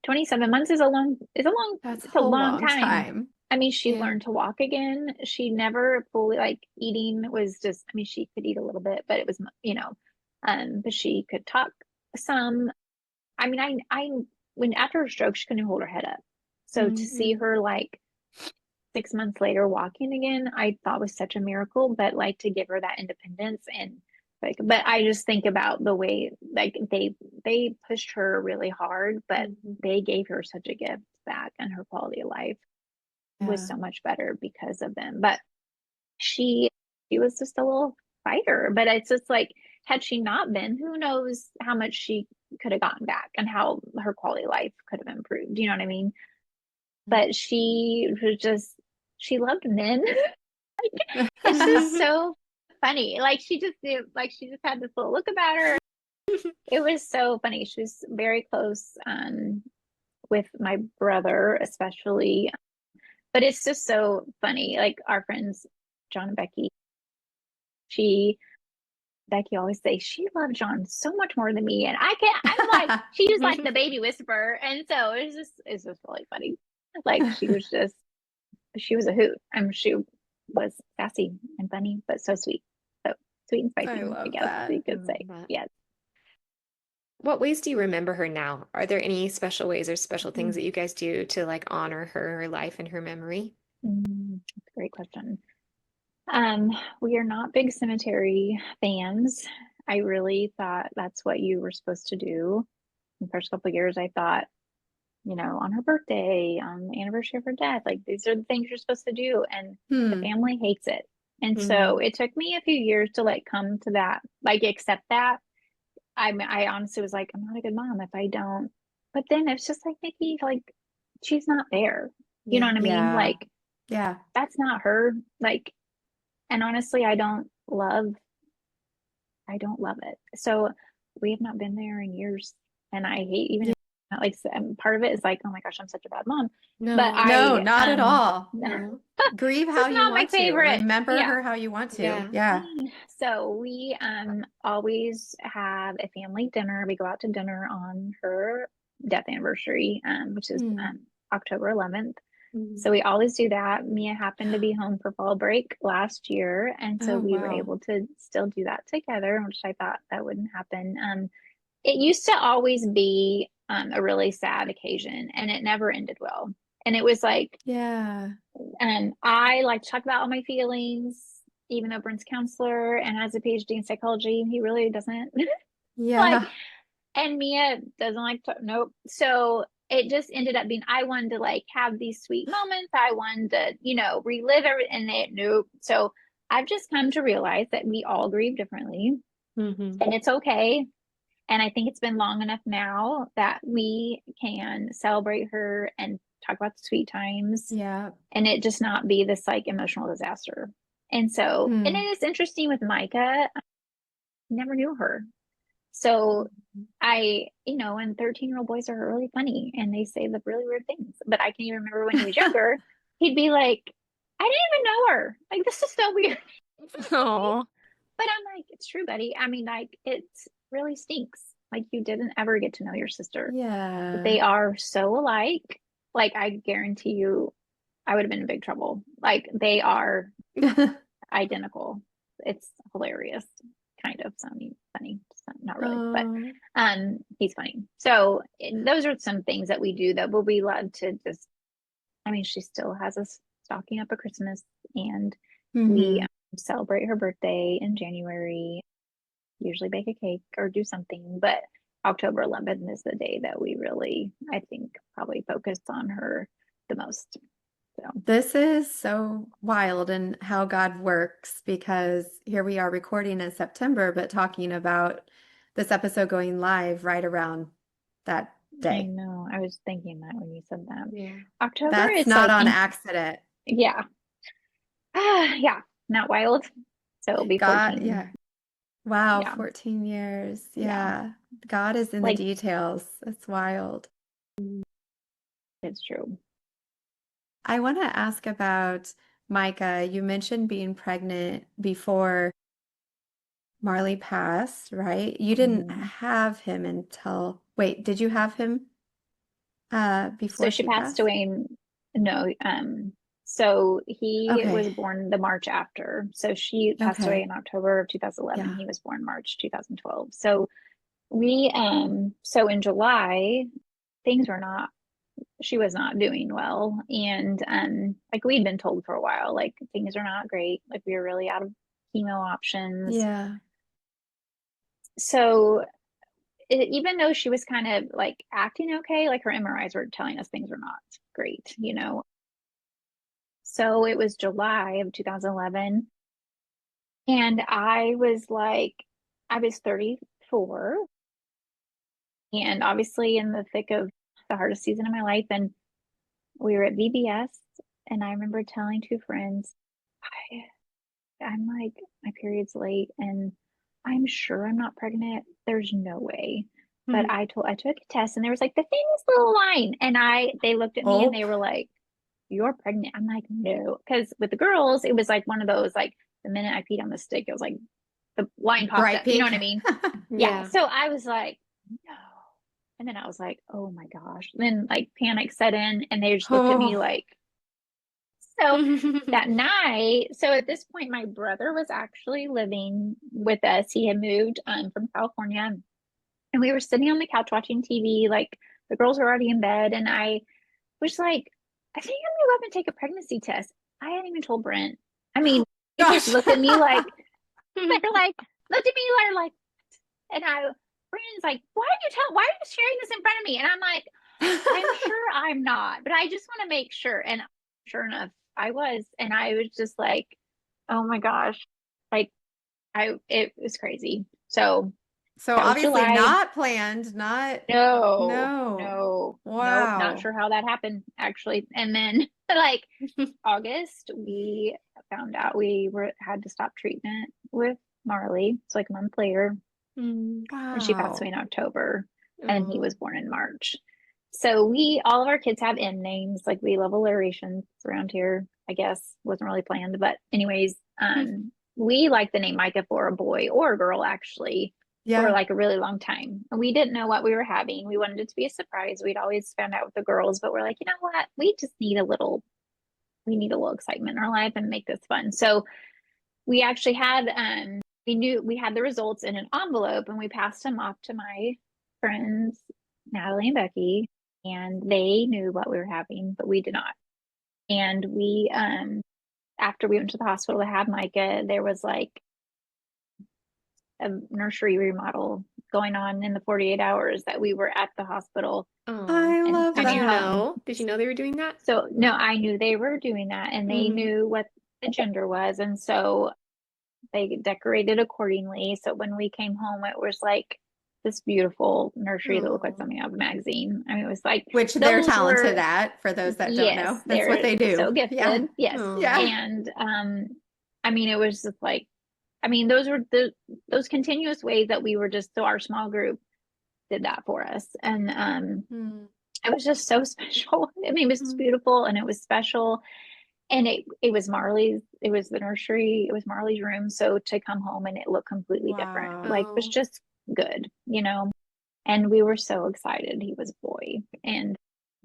27 months That's it's a a long long time. time. I mean, she Yeah. learned to walk again. She never fully like eating was just, I mean, she could eat a little bit, but it was, but she could talk some. I mean, when after her stroke, she couldn't hold her head up. So to see Hmm. her like 6 months later walking again, I thought was such a miracle. But like to give her that independence and like, but I just think about the way like they pushed her really hard, but Hmm. they gave her such a gift back, and her quality of life was Yeah. so much better because of them. But she she was just a little fighter. But it's just like had she not been, who knows how much she could have gotten back and how her quality of life could have improved. You know what I mean? But she loved men. It's just so funny. Like she just had this little look about her. It was so funny. She was very close with my brother, especially. But it's just so funny. Like our friends, John and Becky, she Becky always say she loved John so much more than me. And I'm like, she was like the baby whisperer. And so it's just really funny. Like she was a hoot. She was sassy and funny, but so sweet. So sweet and I spicy, I love guess that. you I could love say. that. Yes. What ways do you remember her now? Are there any special ways or special things Mm, that you guys do to like honor her life and her memory? that's a great question. Um, we are not big cemetery fans. I really thought that's what you were supposed to do. The first couple of years, I thought, on her birthday, on the anniversary of her death, like these are the things you're supposed to do. And the Hmm. family hates it. And so Hmm. it took me a few years to like come to that, like accept that. I honestly was like, I'm not a good mom if I don't. But then it's just like Nikki, like she's not there. You know Yeah. what I mean? Yeah. Like Yeah. that's not her. Like, and honestly, I don't love it. So we have not been there in years, and I hate even Yeah. like part of it is like, oh my gosh, I'm such a bad mom. But No. No, I not at all. No. Grieve how just you not my want to. favorite. Remember Yeah. her how you want to. Yeah. Yeah. So we always have a family dinner. We go out to dinner on her death anniversary, which is Hmm. October 11th. Mhm. So we always do that. Mia happened to be home for fall break last year, and so Oh, we were wow. able to still do that together, which I thought that wouldn't happen. It used to always be a really sad occasion, and it never ended well. And it was like, Yeah. I like to talk about all my feelings, even though Brent's counselor and has a PhD in psychology, he really doesn't. Like Yeah. And Mia doesn't like to, nope. So it just ended up being, I wanted to like have these sweet moments. I wanted to, relive everything, and it, nope. So I've just come to realize that we all grieve differently, Mm-hmm. and it's okay. And I think it's been long enough now that we can celebrate her and talk about the sweet times, Yeah. and it just not be this like emotional disaster. And so, and it is interesting with Micah, I never knew her. So and 13-year-old boys are really funny and they say the really weird things. But I can even remember when he was younger, he'd be like, I didn't even know her. Like, this is so weird. Oh, But I'm like, it's true, buddy. I mean, like, it really stinks. Like, you didn't ever get to know your sister. But they Yeah. are so alike. Like, I guarantee you, I would have been in big trouble. Like, they are identical. It's hilarious. Kind of sounding funny. Not really, but Oh, he's funny. So those are some things that we do that but we love to just, I mean, she still has us stocking up at Christmas, and we mm-hmm. celebrate her birthday in January, usually bake a cake or do something, but October 11th is the day that we really, I think, probably focus on her the most. So This is so wild and how God works because here we are recording in September, but talking about this episode going live right around that I day. know, I was thinking that when you said that. yeah. October, That's it's not like on accident. yeah. Yeah, not wild. So it'll be God, 14. yeah. Wow, Yeah, 14 years. yeah. Yeah. God is in the Like, details. It's wild. it's true. I want to ask about Micah. You mentioned being pregnant before Marley passed, right? You didn't Mhm. have him until, wait, did you have him So before she she passed passed? away no, so he was Okay. born the March after. So she passed away Okay. in October of 2011. Yeah. He was born March 2012. So we, so in July, things were not, she was not doing well. And, like we'd been told for a while, like things are not great. Like we were really out of chemo options. Yeah. So even though she was kind of like acting okay, like her MRIs were telling us things were not great. So it was July of 2011. And I was 34 and obviously in the thick of the hardest season of my life. And we were at VBS. And I remember telling two friends, I'm like, my period's late and I'm sure I'm not pregnant. There's no way. But Mhm. I took a test and there was like the famous little line. And they looked at me and Oh, they were like, you're pregnant. I'm like, no. Because with the girls, it was like one of those, like the minute I peed on the stick, it was like the line popped bright up. You know pink. what I mean? Yeah. Yeah. So I was like, no. And then I was like, oh my gosh. Then like panic set in and they just looked at me Oh, like, so that night, so at this point, my brother was actually living with us. He had moved from California, and we were sitting on the couch watching TV. Like the girls were already in bed, and I was like, I think I'm gonna go up and take a pregnancy test. I hadn't even told Brent. I mean, they just gosh. looked at me like they're like looked at me like, and Brandon's like, why are you sharing this in front of me? And I'm like, I'm sure I'm not, but I just want to make sure. And sure enough, I was. And I was just like, oh my gosh. Like it was crazy. So So that was obviously July. not planned, not, No, no. no, nope. Not Wow. sure how that happened actually. And then like August, we found out had to stop treatment with Marley. It's like a month later. Mm. And she passed away Wow. in October and he Oh. was born in March. So all of our kids have M names, like we love alliterations around here, I guess. Wasn't really planned. But anyways, we like the name Micah for a boy or a girl actually for Yeah. like a really long time. We didn't know what we were having. We wanted it to be a surprise. We'd always found out with the girls, but we're like, you know what? We need a little excitement in our life and make this fun. So we actually had we knew we had the results in an envelope and we passed them off to my friends Natalie and Becky, and they knew what we were having but we did not. And we after we went to the hospital to have Micah, there was like a nursery remodel going on in the 48 hours that we were at the hospital Oh, I and love did coming you that. home. know? Did you know they were doing that? So no, I knew they were doing that, and they Mhm. knew what the gender was, and so they decorated accordingly. So when we came home, it was like this beautiful nursery that looked like Oh, something out of a magazine. I mean, it was like Which they're those talented were, at, for those that don't know. yes, That's what they're they do. so Yeah. gifted. Yes. Yeah. oh, And I mean, it was just like, I mean, those were those continuous ways that we were just, so our small group did that for us. And Mm. it was just so special. I mean, it was just Mm. beautiful and it was special. And it was Marley's, it was the nursery, it was Marley's room. So to come home and it looked completely different, Wow. like was Oh, just good, you know. And we were so excited. He was a boy. And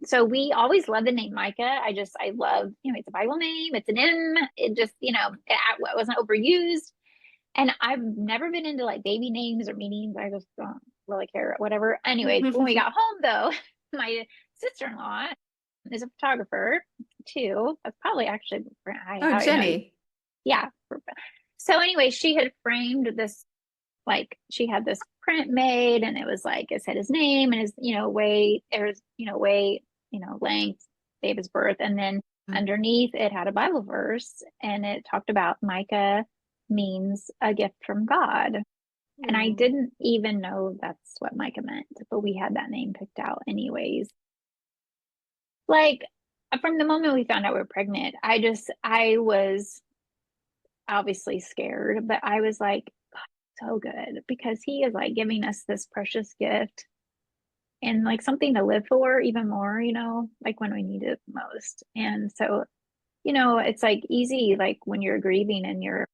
so we always loved the name Micah. I love, you know, it's a Bible name, it's an M, it just, you know, it wasn't overused. And I've never been into like baby names or meanings. I just don't really care, whatever. Anyways, when we got home though, my sister-in-law is a photographer too. That's probably actually Oh, how I know you. Jenny. Yeah. So anyway, she had framed this, like she had this print made and it was like it said his name and his, you know, weight, there's, you know, weight, you know, length, date of his birth, and then underneath it had a Bible verse and it talked about Micah means a gift from God. And I oh, didn't even know that's what Micah meant, but we had that name picked out anyways. Like from the moment we found out we were pregnant, I was obviously scared, but I was like, so good because he is like giving us this precious gift and like something to live for even more, you know, like when we need it most. And so, you know, it's like easy, like when you're grieving and your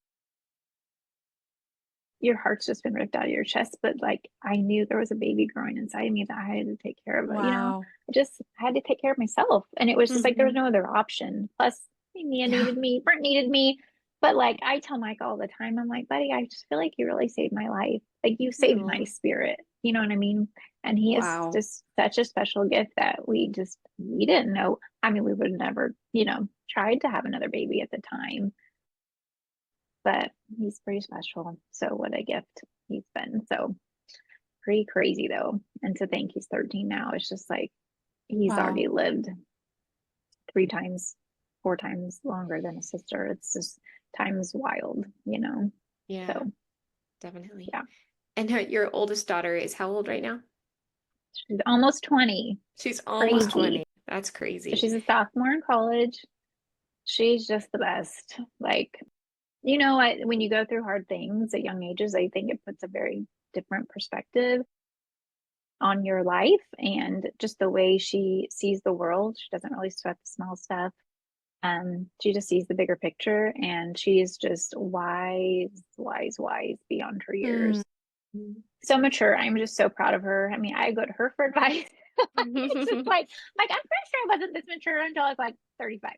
heart's just been ripped out of your chest, but like I knew there was a baby growing inside me that I had to take care of it, you know. Wow. I had to take care of myself. And it was just like there was mhm. no other option. Plus Mia Yeah. needed me, Brent needed me. But like I tell Mike all the time, I'm like, buddy, I just feel like you really saved my life. Like you saved my Oh, spirit. You know what I mean? And he is Wow. just such a special gift that we didn't know. I mean, we would have never, you know, tried to have another baby at the time, but he's pretty special. So what a gift he's been. So pretty crazy though. And to think he's 13 now, it's just like he's Wow. already lived 3 times, 4 times longer than a sister. It's just time's wild, you know? yeah, So definitely. yeah, And your oldest daughter is how old right now? she's almost 20. She's almost Wow. 20. Crazy. That's So crazy. she's a sophomore in college. She's just the best. Like, you know, when you go through hard things at young ages, I think it puts a very different perspective on your life and just the way she sees the world. She doesn't really sweat the small stuff. She just sees the bigger picture and she's just wise beyond her Mm. years. So mature. I'm just so proud of her. I mean, I go to her for advice. It's just like I'm pretty sure I wasn't this mature until I was like 35.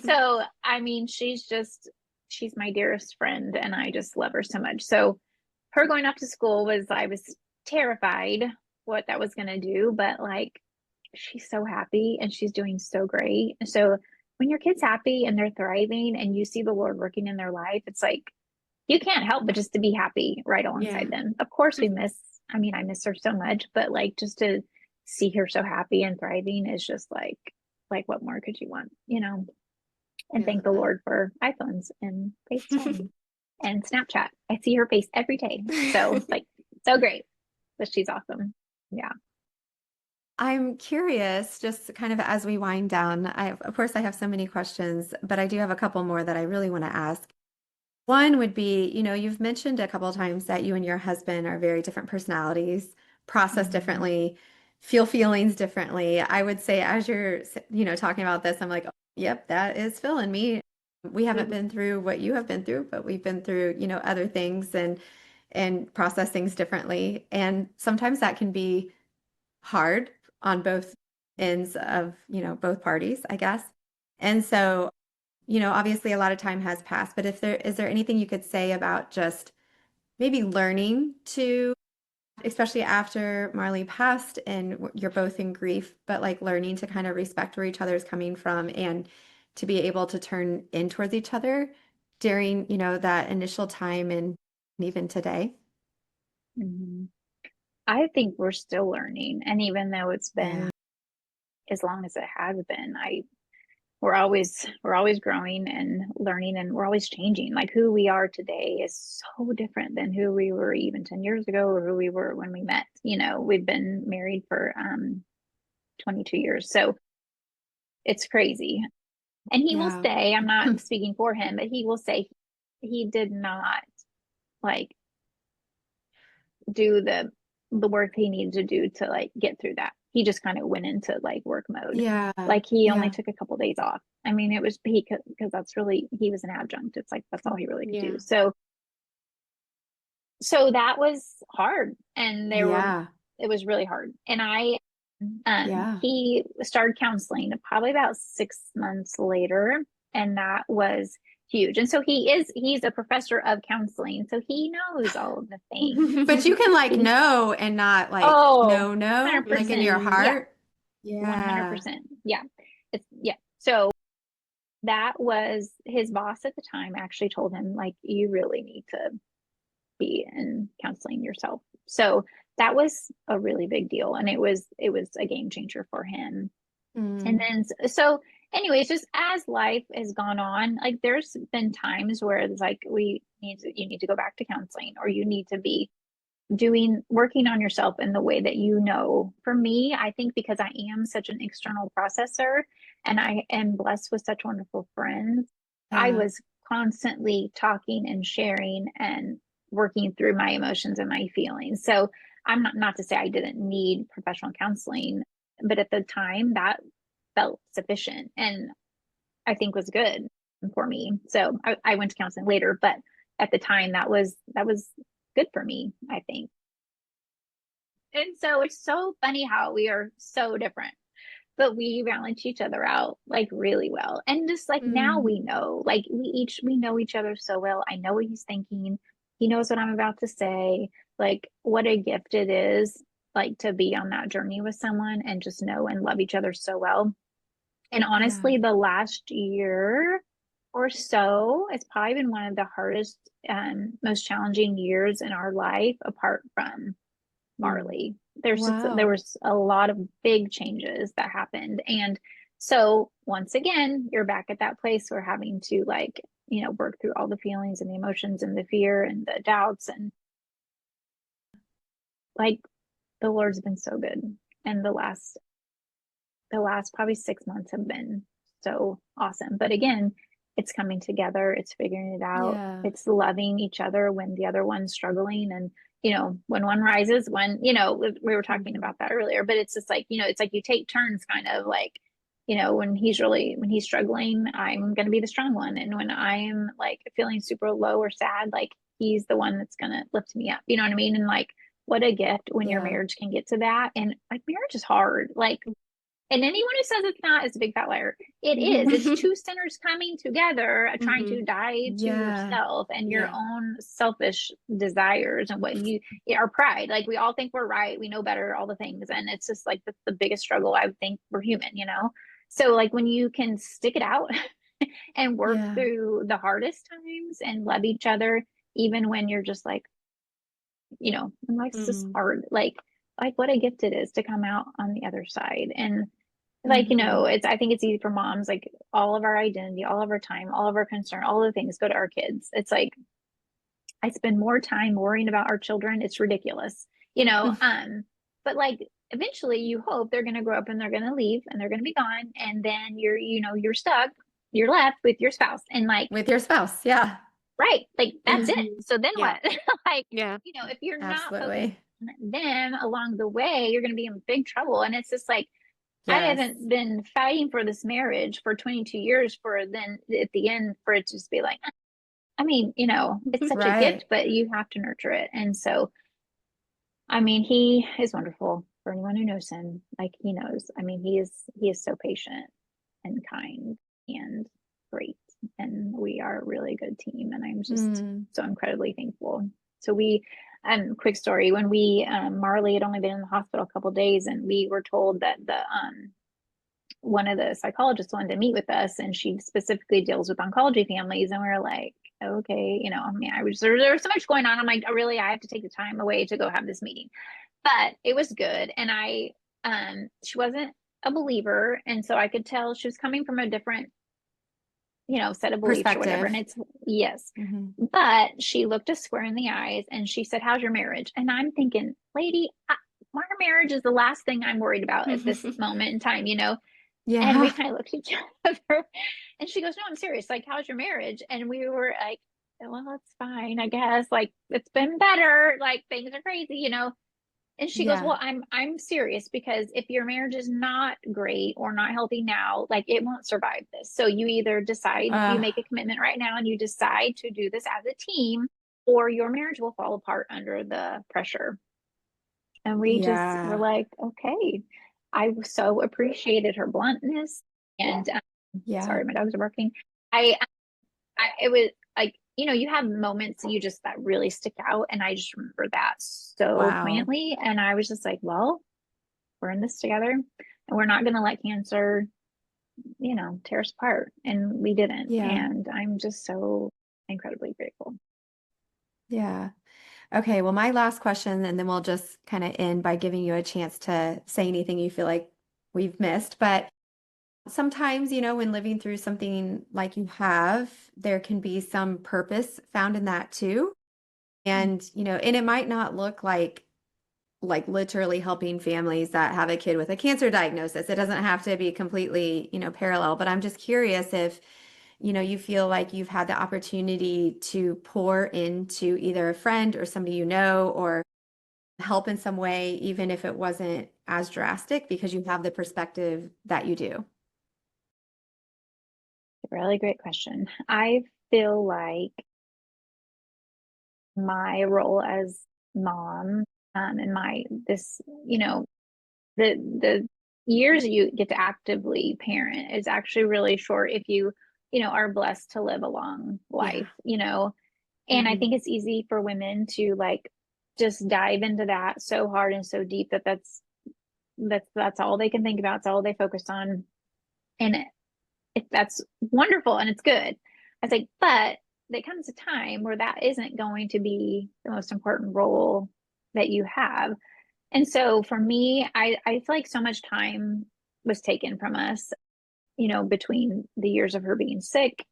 So I mean, she's my dearest friend and I just love her so much. So her going off to school I was terrified what that was gonna do, but like she's so happy and she's doing so great. So when your kid's happy and they're thriving and you see the Lord working in their life, it's like you can't help but just to be happy right alongside Yeah. them. Of course I miss her so much, but like just to see her so happy and thriving is just like what more could you want, you know? I And thank love the that. Lord for iPhones and FaceTime and Snapchat. I see her face every day. So like so great. But she's awesome. Yeah. I'm curious, just kind of as we wind down, of course, I have so many questions, but I do have a couple more that I really want to ask. One would be, you've mentioned a couple of times that you and your husband are very different personalities, process Mhm. differently, feel feelings differently. I would say as you're, talking about this, I'm like, oh, yep, that is Phil and me. We haven't been through what you have been through, but we've been through, other things and process things differently. And sometimes that can be hard on both ends of, both parties, I guess. And so, obviously a lot of time has passed, but if there is there anything you could say about just maybe learning to, especially after Marley passed and you're both in grief, but like learning to kind of respect where each other is coming from and to be able to turn in towards each other during, that initial time and even today? Mhm. I think we're still learning. And even though it's been Yeah. as long as it has been, we're always growing and learning, and we're always changing. Like who we are today is so different than who we were even 10 years ago or who we were when we met. We've been married for 22 years. So it's crazy. And he will Yeah. say, I'm not speaking for him, but he will say he did not like do the work he needed to do to like get through that. He just kind of went into like work mode. Yeah. Like he only Yeah. took a couple days off. I mean, it was because he was an adjunct. It's like that's all he really could Yeah. do. So that was hard, and Yeah. it was really hard. And Yeah. he started counseling probably about 6 months later, and that was huge. And so he's a professor of counseling, so he knows all of the things. But you can like He, know and not like oh, no, like in 100%. your Mhm. Yeah, heart. Yeah. 100%. Yeah. Yeah. So that was his boss at the time actually told him, like, you really need to be in counseling yourself. So that was a really big deal. And it was a game changer for him. And Mm. then, so anyways, just as life has gone on, like there's been times where it's like, you need to go back to counseling, or you need to be working on yourself in the way that for me, I think because I am such an external processor and I am blessed with such wonderful friends, I Yeah. was constantly talking and sharing and working through my emotions and my feelings. So I'm not to say I didn't need professional counseling, but at the time that felt sufficient and I think was good for me. So I went to counseling later, but at the time that was good for me, I think. And so it's so funny how we are so different, but we balance each other out like really well. And just like now Mm. we know, like we know each other so well. I know what he's thinking. He knows what I'm about to say. Like what a gift it is, like to be on that journey with someone and just know and love each other so well. And Yeah. honestly, the last year or so, it's probably been one of the hardest, most challenging years in our life, apart from Mm. Marley. There Wow. was a lot of big changes that happened. And so once again, you're back at that place where having to like, work through all the feelings and the emotions and the fear and the doubts. And like the Lord's been so good. And the last probably 6 months have been so awesome. But again, it's coming together, it's figuring it out, Yeah. it's loving each other when the other one's struggling. And, when one rises, we were talking Mhm. about that earlier, but it's just like, it's like you take turns kind of like, when he's struggling, I'm going to be the strong one. And when I'm like feeling super low or sad, like he's the one that's going to lift me up. You know what I mean? And like, what a gift when your Yeah. marriage can get to that. And like marriage is hard. Like and anyone who says it's not is a big fat liar. It is. It's two sinners coming together, trying to Mhm. die to Yeah. yourself and your Yeah. own selfish desires and our pride. Like we all think we're right, we know better, all the things, and it's just like the biggest struggle. I think we're human. So like when you can stick it out and work Yeah. through the hardest times and love each other, even when you're just like, when life's just Mhm. hard, like what a gift it is to come out on the other side. And like Hmm. I think it's easy for moms, like all of our identity, all of our time, all of our concern, all of the things go to our kids. It's like I spend more time worrying about our children. It's ridiculous, but like eventually you hope they're going to grow up and they're going to leave and they're going to be gone, and then you're stuck, you're left with your spouse, and like, With your spouse. Yeah. right, like that's it. Mhm. So then Yeah. what? Like, Yeah. if you're not focused Absolutely. on them along the way, you're going to be in big trouble. And it's just like I Yes. haven't been fighting for this marriage for 22 years for then at the end for it to just be like, I mean, it's such a gift, Right. but you have to nurture it. And so, I mean, he is wonderful for anyone who knows him. Like he knows. I mean, he is so patient and kind and great. And we are a really good team. And I'm just Mm. so incredibly thankful. So quick story, when Marley had only been in the hospital a couple days, and we were told that the one of the psychologists wanted to meet with us, and she specifically deals with oncology families, and we were like, okay, I mean, there was so much going on. I'm like, oh, really, I have to take the time away to go have this meeting. But it was good. And she wasn't a believer. And so I could tell she was coming from a different, set of beliefs or whatever. And Perspective. yes. Hmm. But she looked us square in the eyes and she said, how's your marriage? And I'm thinking, lady, my marriage is the last thing I'm worried about at this moment in time, And we Yeah. kind of looked at each other and she goes, no, I'm serious. Like, how's your marriage? And we were like, well, it's fine, I guess. Like, it's been better. Like, things are crazy. And she goes, Yeah. well, I'm serious because if your marriage is not great or not healthy now, like it won't survive this. So you either decide, you Uh, make a commitment right now and you decide to do this as a team, or your marriage will fall apart under the pressure. And we just were yeah. like, okay. I so appreciated her bluntness. And Yeah. sorry, my dogs are barking. It was like, you have moments you just that really stick out. And I just remember that so Wow. poignantly. And I was just like, well, we're in this together and we're not going to let cancer, tear us apart. And we didn't. Yeah. And I'm just so incredibly grateful. Yeah. Okay. Well, my last question, and then we'll just kind of end by giving you a chance to say anything you feel like we've missed. But sometimes, when living through something like you have, there can be some purpose found in that too. And it might not look like literally helping families that have a kid with a cancer diagnosis. It doesn't have to be completely, parallel, but I'm just curious if, you feel like you've had the opportunity to pour into either a friend or somebody or help in some way, even if it wasn't as drastic because you have the perspective that you do. Really great question. I feel like my role as mom, and the years you get to actively parent is actually really short if you are blessed to live a long Yeah. life. And I Hmm. think it's easy for women to like just dive into that so hard and so deep that's all they can think about. It's all they focus on. And that's wonderful and it's good. I was like, but there comes a time where that isn't going to be the most important role that you have. And so for me, I feel like so much time was taken from us, between the years of her being sick,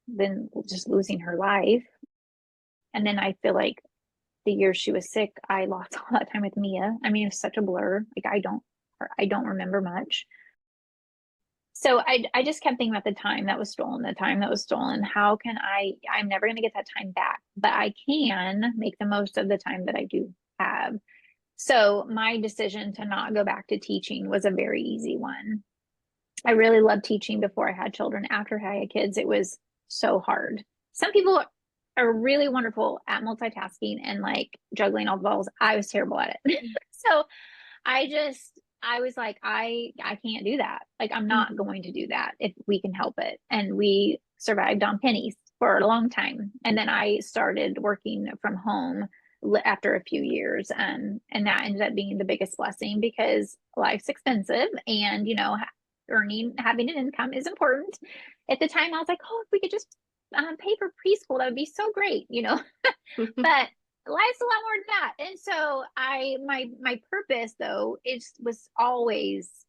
then just losing her life. And then I feel like the years she was sick, I lost all that time with Mia. I mean, it's such a blur. Like I don't remember much. So I just kept thinking about the time that was stolen. How can I'm never going to get that time back, but I can make the most of the time that I do have. So my decision to not go back to teaching was a very easy one. I really loved teaching before I had children. After I had kids, it was so hard. Some people are really wonderful at multitasking and like juggling all the balls. I was terrible at it. So I was like, I can't do that. Like, I'm not Hmm. going to do that if we can help it. And we survived on pennies for a long time. And then I started working from home after a few years. And that ended up being the biggest blessing because life's expensive and, having an income is important. At the time, I was like, oh, if we could just pay for preschool, that would be so great. But life's a lot more than that. And so my purpose though was always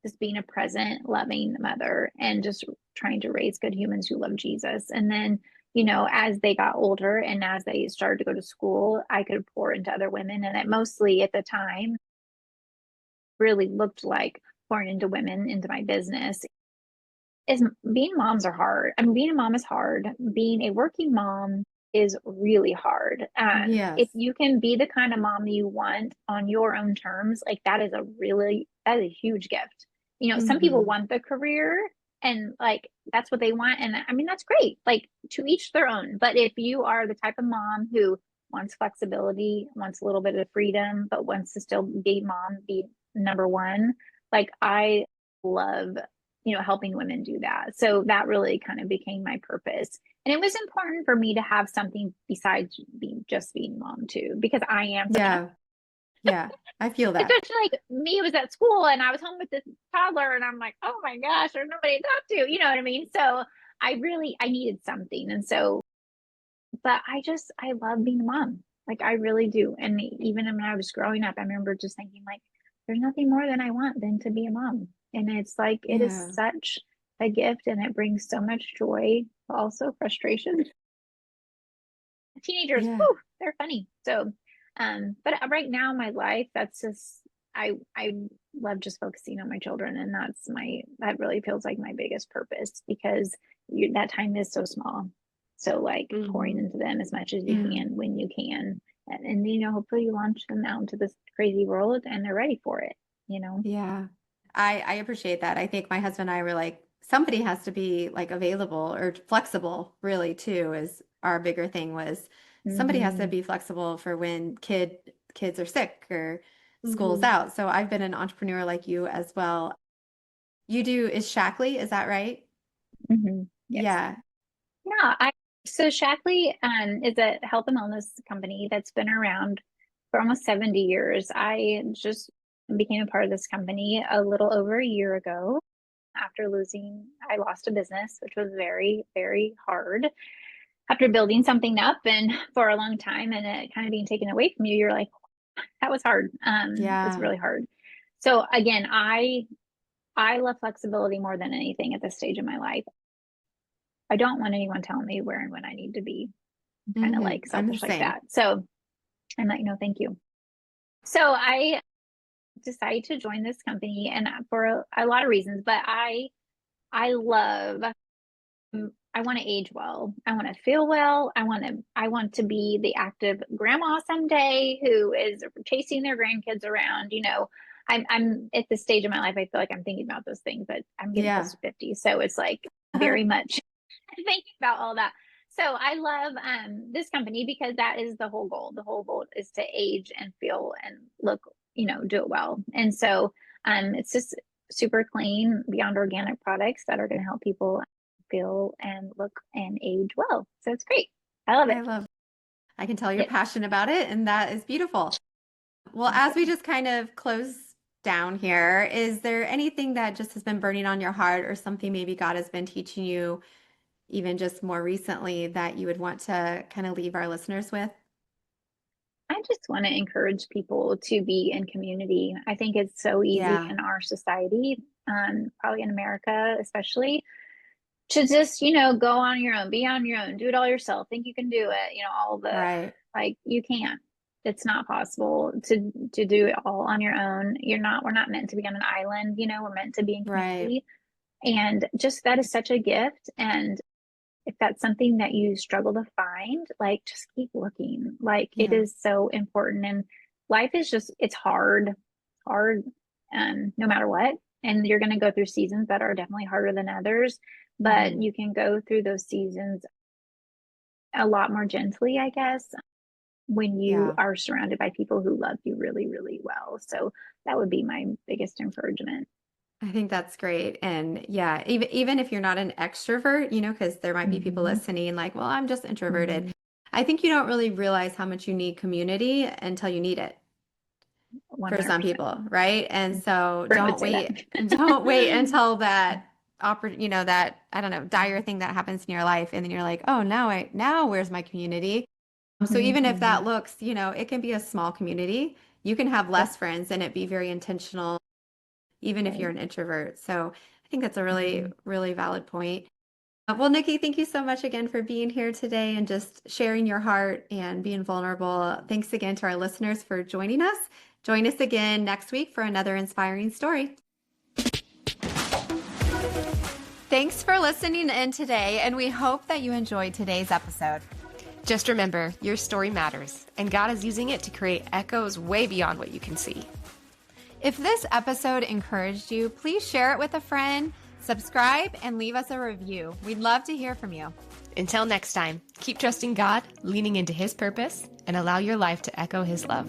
just being a present, loving mother and just trying to raise good humans who love Jesus. And then, as they got older and as they started to go to school, I could pour into other women. And it mostly at the time really looked like pouring into women into my business. Is being moms are hard. I mean, being a mom is hard. Being a working mom is really hard. If Yes. you can be the kind of mom you want on your own terms, like that is a huge gift. Some people Hmm. want the career and like that's what they want. And I mean, that's great. Like to each their own. But if you are the type of mom who wants flexibility, wants a little bit of freedom, but wants to still be mom, be number one, like I love helping women do that. So that really kind of became my purpose. And it was important for me to have something besides being mom too, because I am such an Yeah. Yeah. I feel that. especially like me was at school and I was home with this toddler and I'm like, oh my gosh, there's nobody to talk to. You know what I mean? So I needed something. And so, but I love being a mom. Like I really do. And even when I was growing up, I remember just thinking like, there's nothing more than I want than to be a mom. And it's like, it is Yeah. such a gift and it brings so much joy, but also frustration. Teenagers, Yeah. whew, they're funny. So, but right now in my life, that's just, I love just focusing on my children. And that really feels like my biggest purpose because that time is so small. So like pouring Mhm. into them as much as you Yeah. can when you can. And you know, hopefully you launch them out into this crazy world and they're ready for it, you know? Yeah. I appreciate that. I think my husband and I were like, somebody has to be like available or flexible, really, too, is our bigger thing was somebody has to Hmm. be flexible for when kids are sick or school's Mhm. out. So I've been an entrepreneur like you as well. You do is Shackley, is that right? Hmm. Yes. Yeah. Yeah, so Shackley is a health and wellness company that's been around for almost 70 years. I just became a part of this company a little over a year ago after I lost a business, which was very, very hard. After building something up and for a long time and it kind of being taken away from you, you're like, that was hard. It's Yeah. really hard. So again, I love flexibility more than anything at this stage of my life. I don't want anyone telling me where and when I need to be. I'm kind of like I'm the selfish like same. that. So I'm like, no, thank you. So I decided to join this company and for a lot of reasons, but I love I want to age well. I want to feel well. I want to be the active grandma someday who is chasing their grandkids around, you know. I'm at this stage of my life I feel like I'm thinking about those things, but I'm getting close Yeah. to 50. So it's like very much thinking about all that. So I love this company because that is the whole goal. The whole goal is to age and feel and look, you know, do it well. And so it's just super clean, beyond organic products that are going to help people feel and look and age well. So it's great. I love it. I can tell you're Yes. passionate about it, and that is beautiful. Well, Thank as we you. just kind of close down here, is there anything that just has been burning on your heart or something maybe God has been teaching you even just more recently that you would want to kind of leave our listeners with? I just want to encourage people to be in community. I think it's so easy Yeah, in our society, probably in America especially, to just, you know, go on your own, be on your own, do it all yourself, think you can do it, you know, all the right. like you can't. It's not possible to do it all on your own. We're not meant to be on an island, you know, we're meant to be in Right. community. And just that is such a gift. And if that's something that you struggle to find, like just keep looking. Like it Yeah. is so important. And life is just, it's hard, no matter what. And you're going to go through seasons that are definitely harder than others, but Hmm. you can go through those seasons a lot more gently, I guess, when you Yeah. are surrounded by people who love you really, really well. So that would be my biggest encouragement. I think that's great. And yeah, even if you're not an extrovert, because there might be people Hmm. listening like, well, I'm just introverted. Hmm. I think you don't really realize how much you need community until you need it. For some 100%. people, right? And so Brent would say that. don't wait until that that I don't know, dire thing that happens in your life and then you're like, "Oh, now where's my community?" So even if Hmm. that looks, it can be a small community. You can have Yep. less friends and it be very intentional even if Right. you're an introvert. So I think that's a really Hmm. really valid point. Well, Nikki, thank you so much again for being here today and just sharing your heart and being vulnerable. Thanks again to our listeners for joining us. Join us again next week for another inspiring story. Thanks for listening in today, and we hope that you enjoyed today's episode. Just remember, your story matters, and God is using it to create echoes way beyond what you can see. If this episode encouraged you, please share it with a friend, subscribe, and leave us a review. We'd love to hear from you. Until next time, keep trusting God, leaning into His purpose, and allow your life to echo His love.